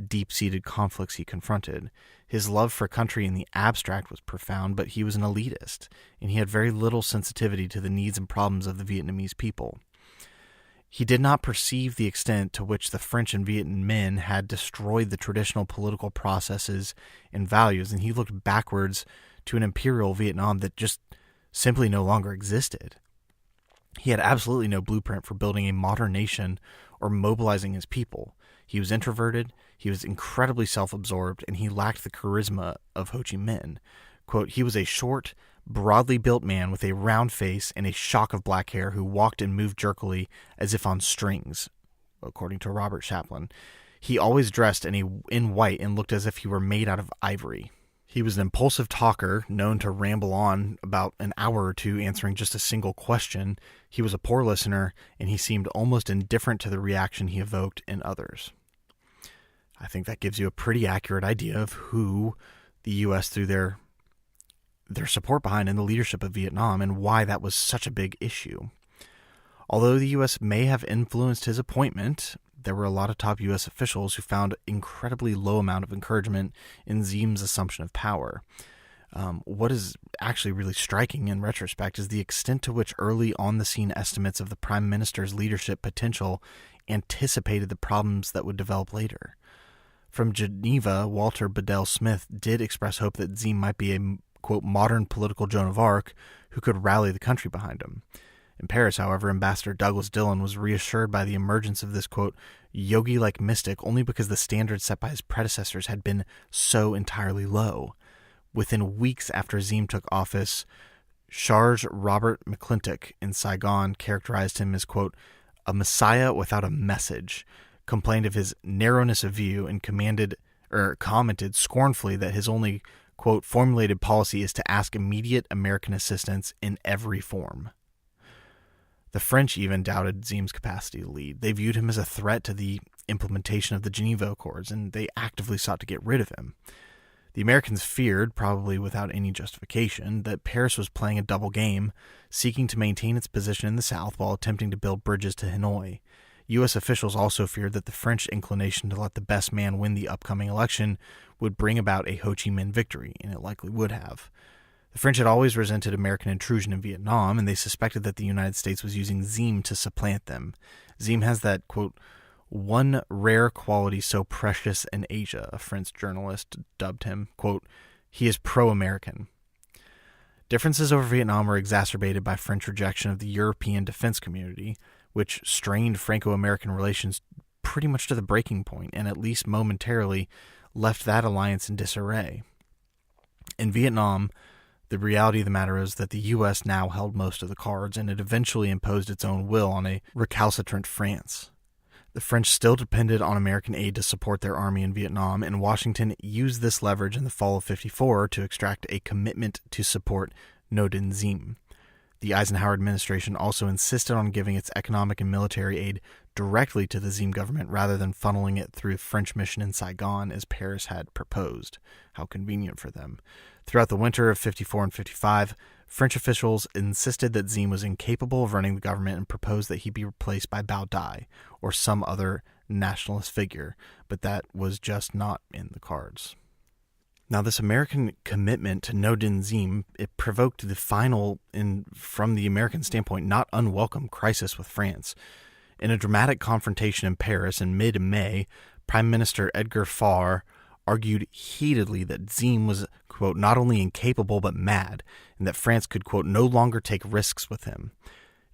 deep-seated conflicts he confronted. His love for country in the abstract was profound, but he was an elitist, and he had very little sensitivity to the needs and problems of the Vietnamese people. He did not perceive the extent to which the French and Viet Minh had destroyed the traditional political processes and values, and he looked backwards to an imperial Vietnam that just simply no longer existed. He had absolutely no blueprint for building a modern nation or mobilizing his people. He was introverted, he was incredibly self-absorbed, and he lacked the charisma of Ho Chi Minh. Quote, he was a short, broadly built man with a round face and a shock of black hair who walked and moved jerkily as if on strings, according to Robert Chaplin. He always dressed in white and looked as if he were made out of ivory. He was an impulsive talker, known to ramble on about an hour or two answering just a single question. He was a poor listener, and he seemed almost indifferent to the reaction he evoked in others. I think that gives you a pretty accurate idea of who the U.S. threw their support behind in the leadership of Vietnam and why that was such a big issue. Although the U.S. may have influenced his appointment, there were a lot of top U.S. officials who found incredibly low amount of encouragement in Diem's assumption of power. What is actually really striking in retrospect is the extent to which early on-the-scene estimates of the prime minister's leadership potential anticipated the problems that would develop later. From Geneva, Walter Bedell Smith did express hope that Diem might be a, quote, modern political Joan of Arc who could rally the country behind him. In Paris, however, Ambassador Douglas Dillon was reassured by the emergence of this, quote, yogi-like mystic only because the standards set by his predecessors had been so entirely low. Within weeks after Diem took office, Charles Robert McClintock in Saigon characterized him as, quote, a messiah without a message, complained of his narrowness of view, and commented scornfully that his only, quote, formulated policy is to ask immediate American assistance in every form. The French even doubted Diem's capacity to lead. They viewed him as a threat to the implementation of the Geneva Accords, and they actively sought to get rid of him. The Americans feared, probably without any justification, that Paris was playing a double game, seeking to maintain its position in the South while attempting to build bridges to Hanoi. U.S. officials also feared that the French inclination to let the best man win the upcoming election would bring about a Ho Chi Minh victory, and it likely would have. The French had always resented American intrusion in Vietnam, and they suspected that the United States was using Diem to supplant them. Diem has that, quote, one rare quality so precious in Asia, a French journalist dubbed him, quote, he is pro-American. Differences over Vietnam were exacerbated by French rejection of the European defense community, which strained Franco-American relations pretty much to the breaking point, and at least momentarily left that alliance in disarray. In Vietnam, the reality of the matter is that the U.S. now held most of the cards, and it eventually imposed its own will on a recalcitrant France. The French still depended on American aid to support their army in Vietnam, and Washington used this leverage in the fall of '54 to extract a commitment to support Ngo Dinh Diem. The Eisenhower administration also insisted on giving its economic and military aid directly to the Diem government rather than funneling it through a French mission in Saigon as Paris had proposed. How convenient for them. Throughout the winter of '54 and '55, French officials insisted that Diem was incapable of running the government and proposed that he be replaced by Bao Dai or some other nationalist figure, but that was just not in the cards. Now, this American commitment to Ngo Dinh Diem, it provoked the final, and from the American standpoint, not unwelcome crisis with France. In a dramatic confrontation in Paris in mid-May, Prime Minister Edgar Faure argued heatedly that Diem was, quote, not only incapable but mad, and that France could, quote, no longer take risks with him.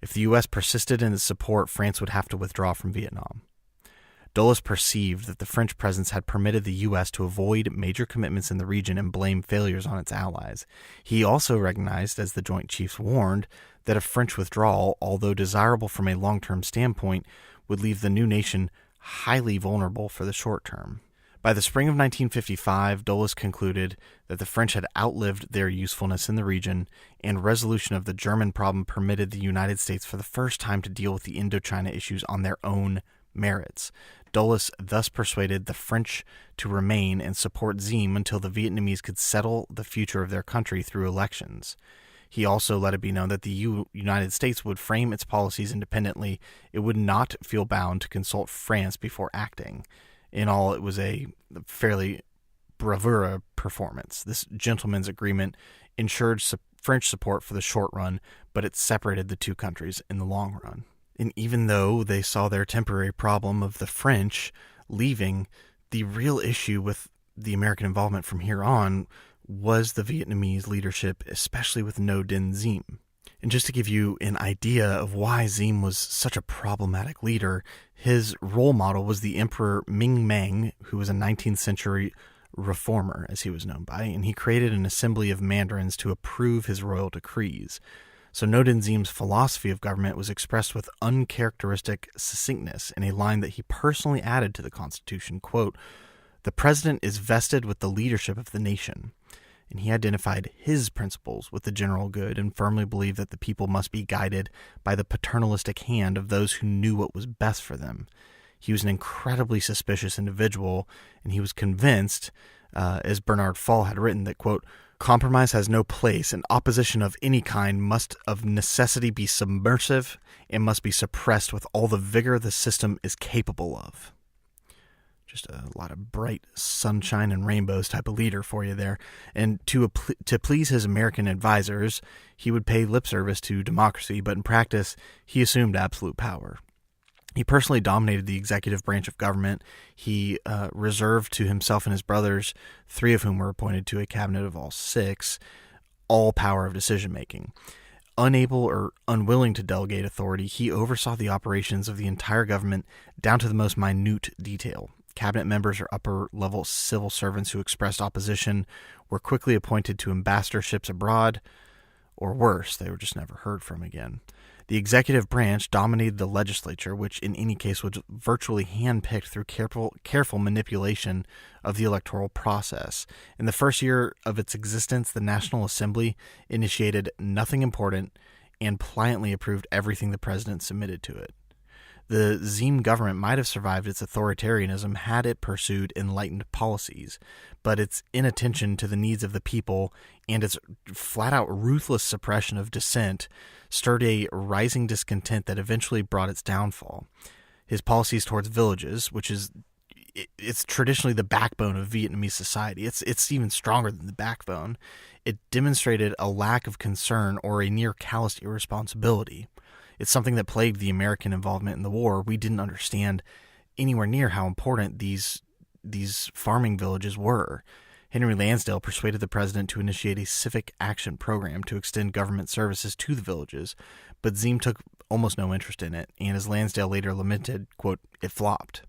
If the U.S. persisted in its support, France would have to withdraw from Vietnam. Dulles perceived that the French presence had permitted the U.S. to avoid major commitments in the region and blame failures on its allies. He also recognized, as the Joint Chiefs warned, that a French withdrawal, although desirable from a long-term standpoint, would leave the new nation highly vulnerable for the short term. By the spring of 1955, Dulles concluded that the French had outlived their usefulness in the region, and resolution of the German problem permitted the United States for the first time to deal with the Indochina issues on their own merits. Dulles thus persuaded the French to remain and support Diem until the Vietnamese could settle the future of their country through elections. He also let it be known that the United States would frame its policies independently. It would not feel bound to consult France before acting. In all, it was a fairly bravura performance. This gentleman's agreement ensured French support for the short run, but it separated the two countries in the long run. And even though they saw their temporary problem of the French leaving, the real issue with the American involvement from here on was the Vietnamese leadership, especially with Ngo Dinh Diem. And just to give you an idea of why Diem was such a problematic leader, his role model was the Emperor Ming Mang, who was a 19th century reformer, as he was known by, and he created an assembly of mandarins to approve his royal decrees. So Ngo Dinh Diem's philosophy of government was expressed with uncharacteristic succinctness in a line that he personally added to the Constitution, quote, "The president is vested with the leadership of the nation." And he identified his principles with the general good and firmly believed that the people must be guided by the paternalistic hand of those who knew what was best for them. He was an incredibly suspicious individual, and he was convinced, as Bernard Fall had written, that, quote, "Compromise has no place, and opposition of any kind must of necessity be submersive and must be suppressed with all the vigor the system is capable of." Just a lot of bright sunshine and rainbows type of leader for you there. And to please his American advisors, he would pay lip service to democracy, but in practice, he assumed absolute power. He personally dominated the executive branch of government. He reserved to himself and his brothers, 3 of whom were appointed to a cabinet of all 6, all power of decision-making. Unable or unwilling to delegate authority, he oversaw the operations of the entire government down to the most minute detail. Cabinet members or upper-level civil servants who expressed opposition were quickly appointed to ambassadorships abroad, or worse, they were just never heard from again. The executive branch dominated the legislature, which in any case was virtually handpicked through careful manipulation of the electoral process. In the first year of its existence, the National Assembly initiated nothing important and pliantly approved everything the president submitted to it. The Diem government might have survived its authoritarianism had it pursued enlightened policies, but its inattention to the needs of the people and its flat-out ruthless suppression of dissent stirred a rising discontent that eventually brought its downfall. His policies towards villages, which is it's traditionally the backbone of Vietnamese society. It's even stronger than the backbone. It demonstrated a lack of concern or a near callous irresponsibility. It's something that plagued the American involvement in the war. We didn't understand anywhere near how important these farming villages were. Henry Lansdale persuaded the president to initiate a civic action program to extend government services to the villages, but Diem took almost no interest in it, and as Lansdale later lamented, quote, "It flopped."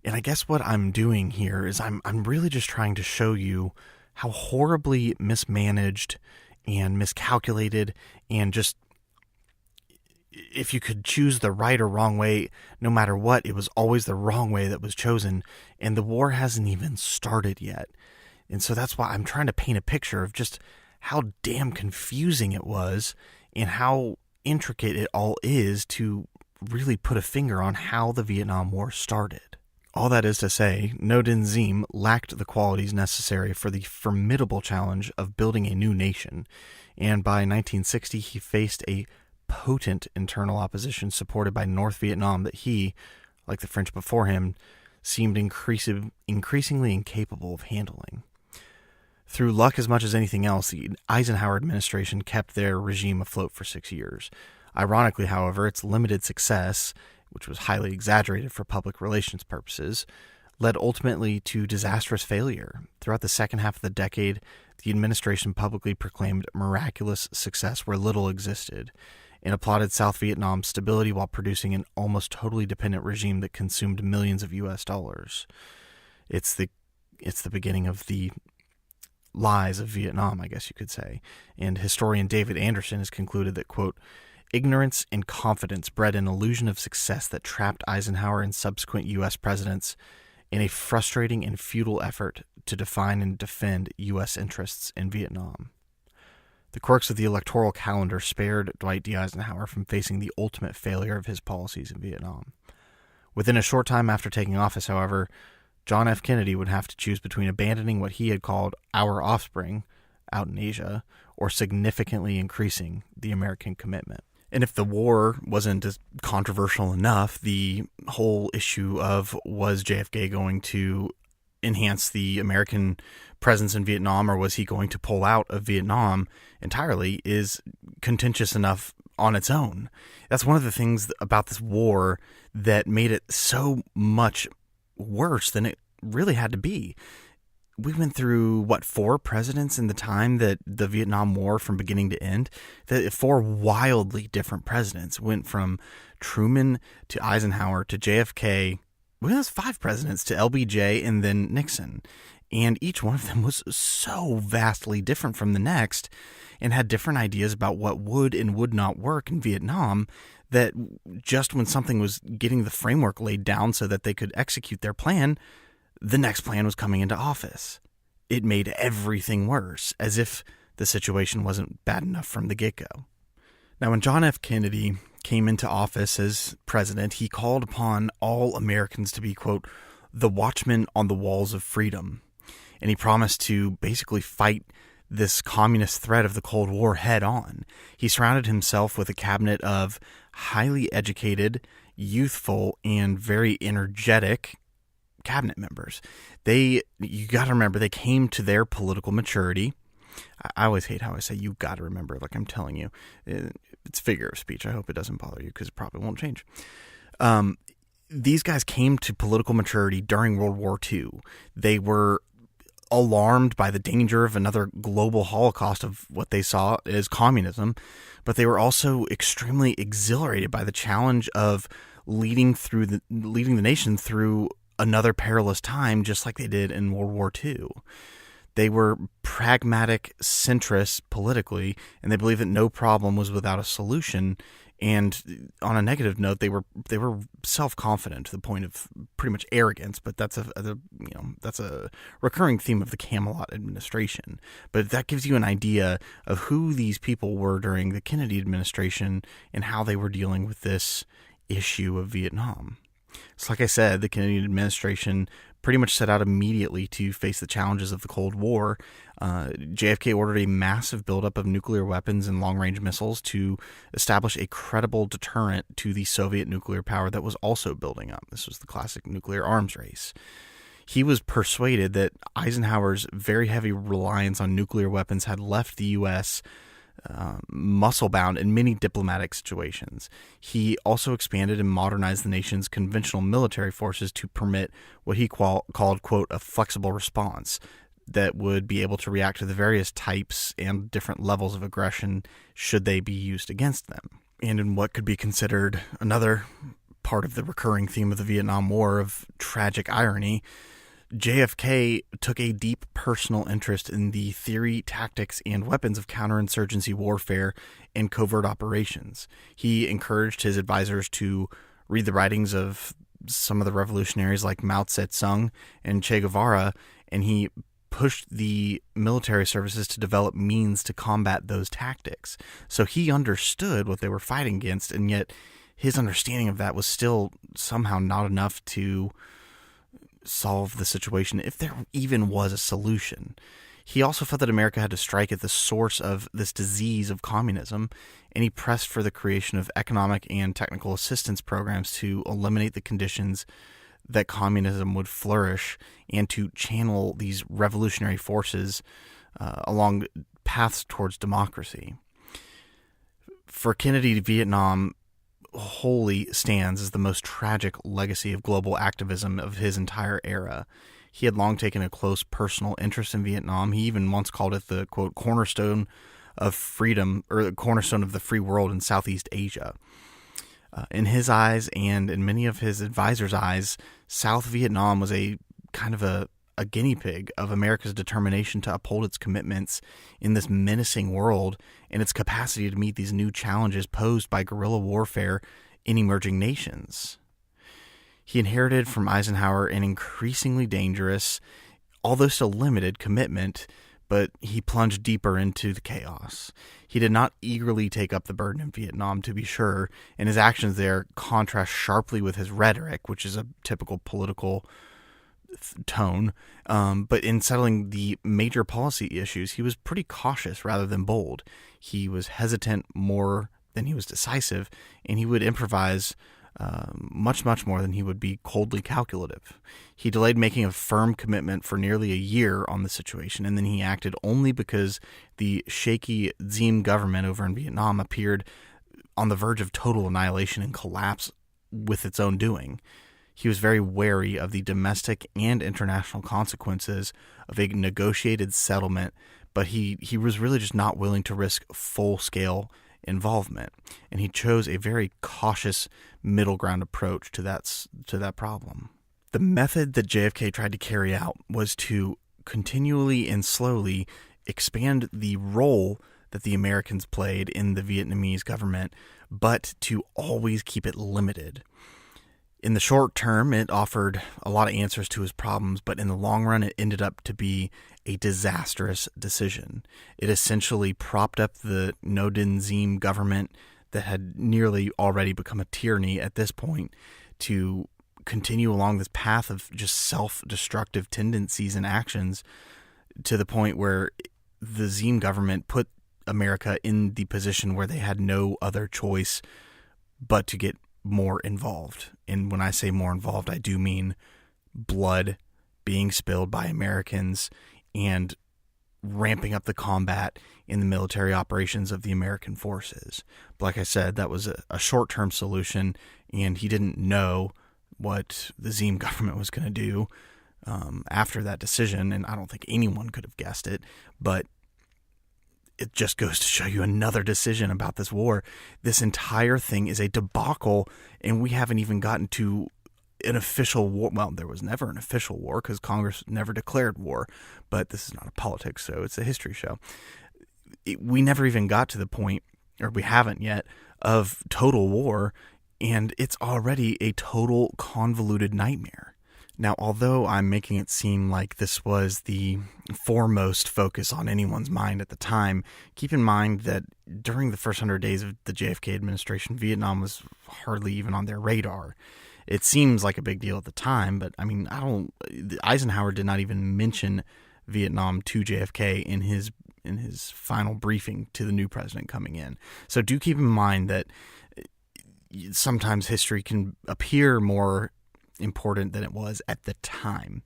And I guess what I'm doing here is I'm really just trying to show you how horribly mismanaged and miscalculated and just, if you could choose the right or wrong way, no matter what, it was always the wrong way that was chosen, and the war hasn't even started yet. And so that's why I'm trying to paint a picture of just how damn confusing it was and how intricate it all is to really put a finger on how the Vietnam War started. All that is to say, Ngo Dinh Diem lacked the qualities necessary for the formidable challenge of building a new nation, and by 1960 he faced a potent internal opposition supported by North Vietnam that he, like the French before him, seemed increasingly incapable of handling. Through luck as much as anything else, the Eisenhower administration kept their regime afloat for 6 years. Ironically, however, its limited success, which was highly exaggerated for public relations purposes, led ultimately to disastrous failure. Throughout the second half of the decade, the administration publicly proclaimed miraculous success where little existed, and applauded South Vietnam's stability while producing an almost totally dependent regime that consumed millions of U.S. dollars. It's the beginning of the lies of Vietnam, I guess you could say. And historian David Anderson has concluded that, quote, Ignorance and confidence bred an illusion of success that trapped Eisenhower and subsequent U.S. presidents in a frustrating and futile effort to define and defend U.S. interests in Vietnam. The quirks of the electoral calendar spared Dwight D. Eisenhower from facing the ultimate failure of his policies in Vietnam. Within a short time after taking office, however, John F. Kennedy would have to choose between abandoning what he had called our offspring out in Asia or significantly increasing the American commitment. And if the war wasn't as controversial enough, the whole issue of was JFK going to enhance the American presence in Vietnam or was he going to pull out of Vietnam entirely is contentious enough on its own. That's one of the things about this war that made it so much worse than it really had to be. We went through, 4 presidents in the time that the Vietnam War from beginning to end? 4 wildly different presidents went from Truman to Eisenhower to JFK. Well, that's 5 presidents to LBJ and then Nixon. And each one of them was so vastly different from the next and had different ideas about what would and would not work in Vietnam, that just when something was getting the framework laid down so that they could execute their plan, the next plan was coming into office. It made everything worse, as if the situation wasn't bad enough from the get-go. Now, when John F. Kennedy came into office as president, he called upon all Americans to be, quote, the watchmen on the walls of freedom. And he promised to basically fight this communist threat of the Cold War head on. He surrounded himself with a cabinet of highly educated, youthful, and very energetic cabinet members. You got to remember, they came to their political maturity. I always hate how I say you got to remember, like I'm telling you. It's figure of speech. I hope it doesn't bother you because it probably won't change. These guys came to political maturity during World War II. They were alarmed by the danger of another global holocaust of what they saw as communism, but they were also extremely exhilarated by the challenge of leading the nation through another perilous time, just like they did in World War II. They were pragmatic centrists politically, and they believed that no problem was without a solution. And on a negative note, they were self-confident to the point of pretty much arrogance. But that's a recurring theme of the Camelot administration. But that gives you an idea of who these people were during the Kennedy administration and how they were dealing with this issue of Vietnam. So like I said, the Kennedy administration pretty much set out immediately to face the challenges of the Cold War. JFK ordered a massive buildup of nuclear weapons and long-range missiles to establish a credible deterrent to the Soviet nuclear power that was also building up. This was the classic nuclear arms race. He was persuaded that Eisenhower's very heavy reliance on nuclear weapons had left the U.S. muscle-bound in many diplomatic situations. He also expanded and modernized the nation's conventional military forces to permit what he called, quote, a flexible response that would be able to react to the various types and different levels of aggression should they be used against them. And in what could be considered another part of the recurring theme of the Vietnam War of tragic irony, JFK took a deep personal interest in the theory, tactics, and weapons of counterinsurgency warfare and covert operations. He encouraged his advisors to read the writings of some of the revolutionaries like Mao Zedong and Che Guevara, and he pushed the military services to develop means to combat those tactics. So he understood what they were fighting against, and yet his understanding of that was still somehow not enough to solve the situation, if there even was a solution. He also felt that America had to strike at the source of this disease of communism, and he pressed for the creation of economic and technical assistance programs to eliminate the conditions that communism would flourish and to channel these revolutionary forces along paths towards democracy. For Kennedy, Vietnam wholly stands as the most tragic legacy of global activism of his entire era. He had long taken a close personal interest in Vietnam. He even once called it the, quote, cornerstone of freedom, or the cornerstone of the free world in Southeast Asia. In his eyes and in many of his advisors' eyes, South Vietnam was a kind of a a guinea pig of America's determination to uphold its commitments in this menacing world and its capacity to meet these new challenges posed by guerrilla warfare in emerging nations. He inherited from Eisenhower an increasingly dangerous, although still limited, commitment, but he plunged deeper into the chaos. He did not eagerly take up the burden in Vietnam, to be sure, and his actions there contrast sharply with his rhetoric, which is a typical political tone. But in settling the major policy issues, he was pretty cautious rather than bold. He was hesitant more than he was decisive, and he would improvise much more than he would be coldly calculative. He delayed making a firm commitment for nearly a year on the situation, and then he acted only because the shaky Diem government over in Vietnam appeared on the verge of total annihilation and collapse with its own doing. He was very wary of the domestic and international consequences of a negotiated settlement, but he was really just not willing to risk full-scale involvement, and he chose a very cautious middle ground approach to that problem. The method that JFK tried to carry out was to continually and slowly expand the role that the Americans played in the Vietnamese government, but to always keep it limited. In the short term, it offered a lot of answers to his problems, but in the long run, it ended up to be a disastrous decision. It essentially propped up the Ngo Dinh Diem government that had nearly already become a tyranny at this point to continue along this path of just self-destructive tendencies and actions to the point where the Diem government put America in the position where they had no other choice but to get more involved. And when I say more involved, I do mean blood being spilled by Americans and ramping up the combat in the military operations of the American forces. But like I said, that was a short-term solution, and he didn't know what the Diem government was going to do after that decision, and I don't think anyone could have guessed it, but it just goes to show you another decision about this war. This entire thing is a debacle, and we haven't even gotten to an official war. Well, there was never an official war because Congress never declared war, but this is not a politics show. It's a history show. We never even got to the point, or we haven't yet, of total war, and it's already a total convoluted nightmare. Now, although I'm making it seem like this was the foremost focus on anyone's mind at the time, keep in mind that during the first 100 days of the JFK administration, Vietnam was hardly even on their radar. It seems like a big deal at the time, but I mean, Eisenhower did not even mention Vietnam to JFK in his final briefing to the new president coming in. So do keep in mind that sometimes history can appear more important than it was at the time.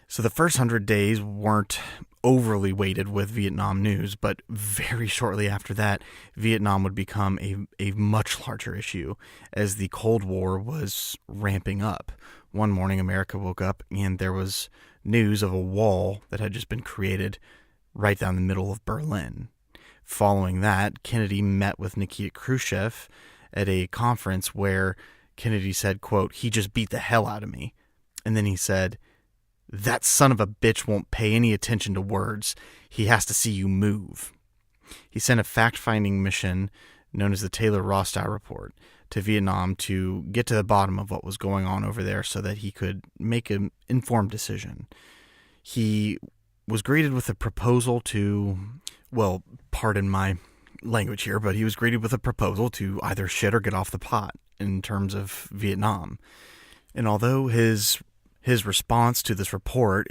So the first 100 days weren't overly weighted with Vietnam news, but very shortly after that, Vietnam would become a much larger issue as the Cold War was ramping up. One morning, America woke up and there was news of a wall that had just been created right down the middle of Berlin. Following that, Kennedy met with Nikita Khrushchev at a conference where Kennedy said, quote, "He just beat the hell out of me." And then he said, "That son of a bitch won't pay any attention to words. He has to see you move." He sent a fact-finding mission known as the Taylor-Rostow Report to Vietnam to get to the bottom of what was going on over there so that he could make an informed decision. He was greeted with a proposal to, well, pardon my language here, but he was greeted with a proposal to either shit or get off the pot in terms of Vietnam. And although his response to this report,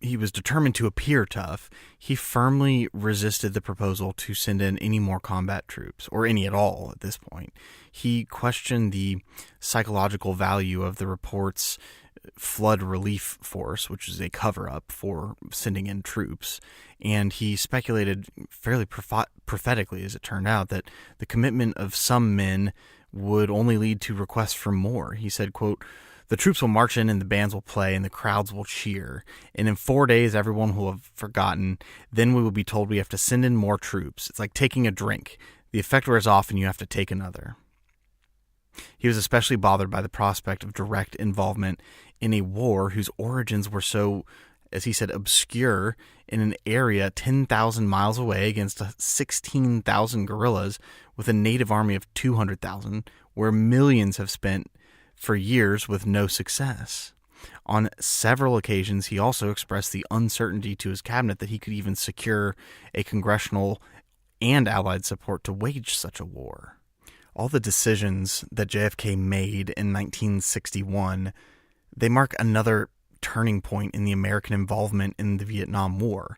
he was determined to appear tough, he firmly resisted the proposal to send in any more combat troops, or any at all at this point. He questioned the psychological value of the report's flood relief force, which is a cover-up for sending in troops, and he speculated fairly prophetically, as it turned out, that the commitment of some men would only lead to requests for more. He said, quote, "The troops will march in and the bands will play and the crowds will cheer. And in 4 days, everyone will have forgotten. Then we will be told we have to send in more troops. It's like taking a drink. The effect wears off and you have to take another." He was especially bothered by the prospect of direct involvement in a war whose origins were so, as he said, obscure in an area 10,000 miles away against 16,000 guerrillas with a native army of 200,000, where millions have spent for years with no success. On several occasions, he also expressed the uncertainty to his cabinet that he could even secure a congressional and allied support to wage such a war. All the decisions that JFK made in 1961, they mark another turning point in the American involvement in the Vietnam War.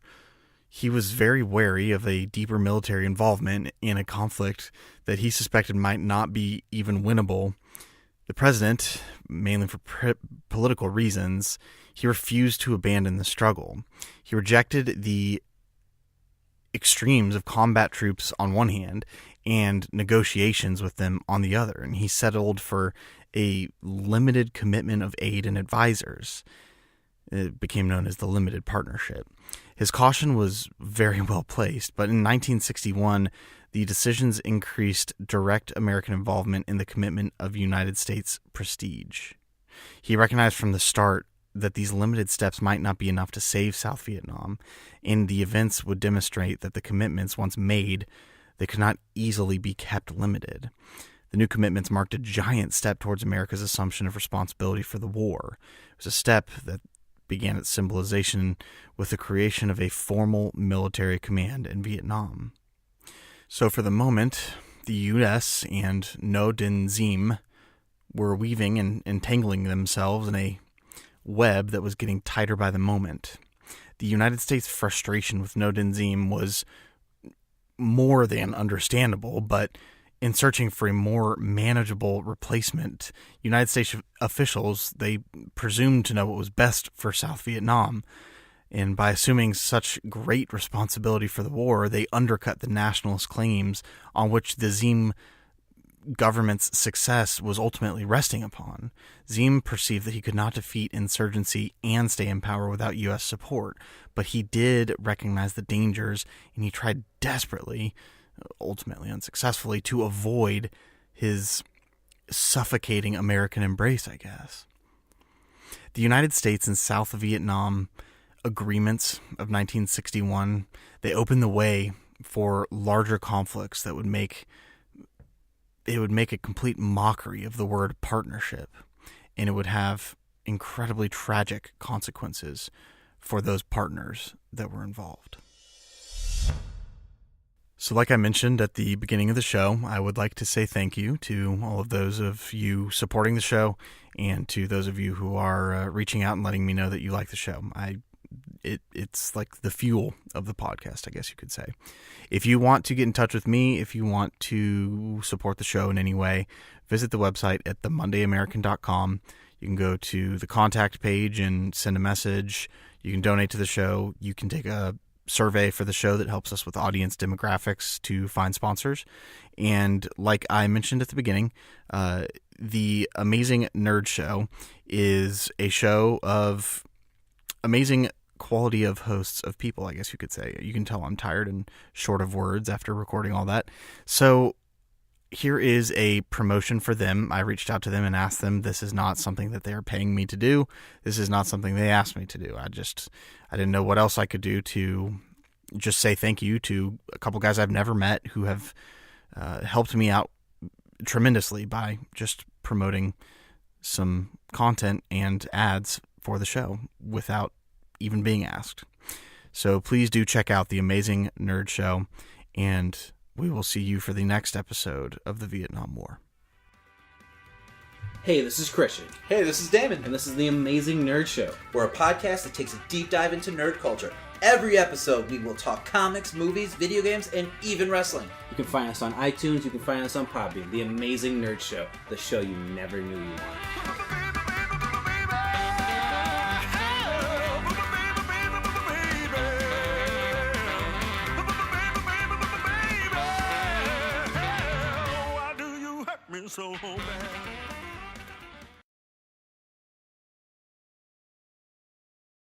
He was very wary of a deeper military involvement in a conflict that he suspected might not be even winnable. The president, mainly for political reasons, he refused to abandon the struggle. He rejected the extremes of combat troops on one hand and negotiations with them on the other, and he settled for a limited commitment of aid and advisors. It became known as the limited partnership. His caution was very well placed, but in 1961, the decisions increased direct American involvement in the commitment of United States prestige. He recognized from the start that these limited steps might not be enough to save South Vietnam, and the events would demonstrate that the commitments once made, they could not easily be kept limited. The new commitments marked a giant step towards America's assumption of responsibility for the war. It was a step that began its symbolization with the creation of a formal military command in Vietnam. So for the moment, the U.S. and Ngo Dinh Diem were weaving and entangling themselves in a web that was getting tighter by the moment. The United States' frustration with Ngo Dinh Diem was more than understandable, but in searching for a more manageable replacement, United States officials, they presumed to know what was best for South Vietnam. And by assuming such great responsibility for the war, they undercut the nationalist claims on which the Diem government's success was ultimately resting upon. Diem perceived that he could not defeat insurgency and stay in power without U.S. support, but he did recognize the dangers, and he tried desperately, ultimately unsuccessfully, to avoid his suffocating American embrace, I guess. The United States and South Vietnam agreements of 1961, they opened the way for larger conflicts that would make a complete mockery of the word partnership, and it would have incredibly tragic consequences for those partners that were involved. So like I mentioned at the beginning of the show, I would like to say thank you to all of those of you supporting the show and to those of you who are reaching out and letting me know that you like the show. It's like the fuel of the podcast, I guess you could say. If you want to get in touch with me, if you want to support the show in any way, visit the website at themondayamerican.com. You can go to the contact page and send a message. You can donate to the show. You can take a survey for the show that helps us with audience demographics to find sponsors. And like I mentioned at the beginning, the Amazing Nerd Show is a show of amazing quality of hosts of people, I guess you could say. You can tell I'm tired and short of words after recording all that. So here is a promotion for them. I reached out to them and asked them. This is not something that they're paying me to do. This is not something they asked me to do. I didn't know what else I could do to just say thank you to a couple guys I've never met who have helped me out tremendously by just promoting some content and ads for the show without even being asked. So please do check out the Amazing Nerd Show, and we will see you for the next episode of the Vietnam War. Hey, this is Christian. Hey, this is Damon. And this is the Amazing Nerd Show. We're a podcast that takes a deep dive into nerd culture. Every episode, we will talk comics, movies, video games, and even wrestling. You can find us on iTunes. You can find us on Podbean. The Amazing Nerd Show. The show you never knew you wanted. So bad.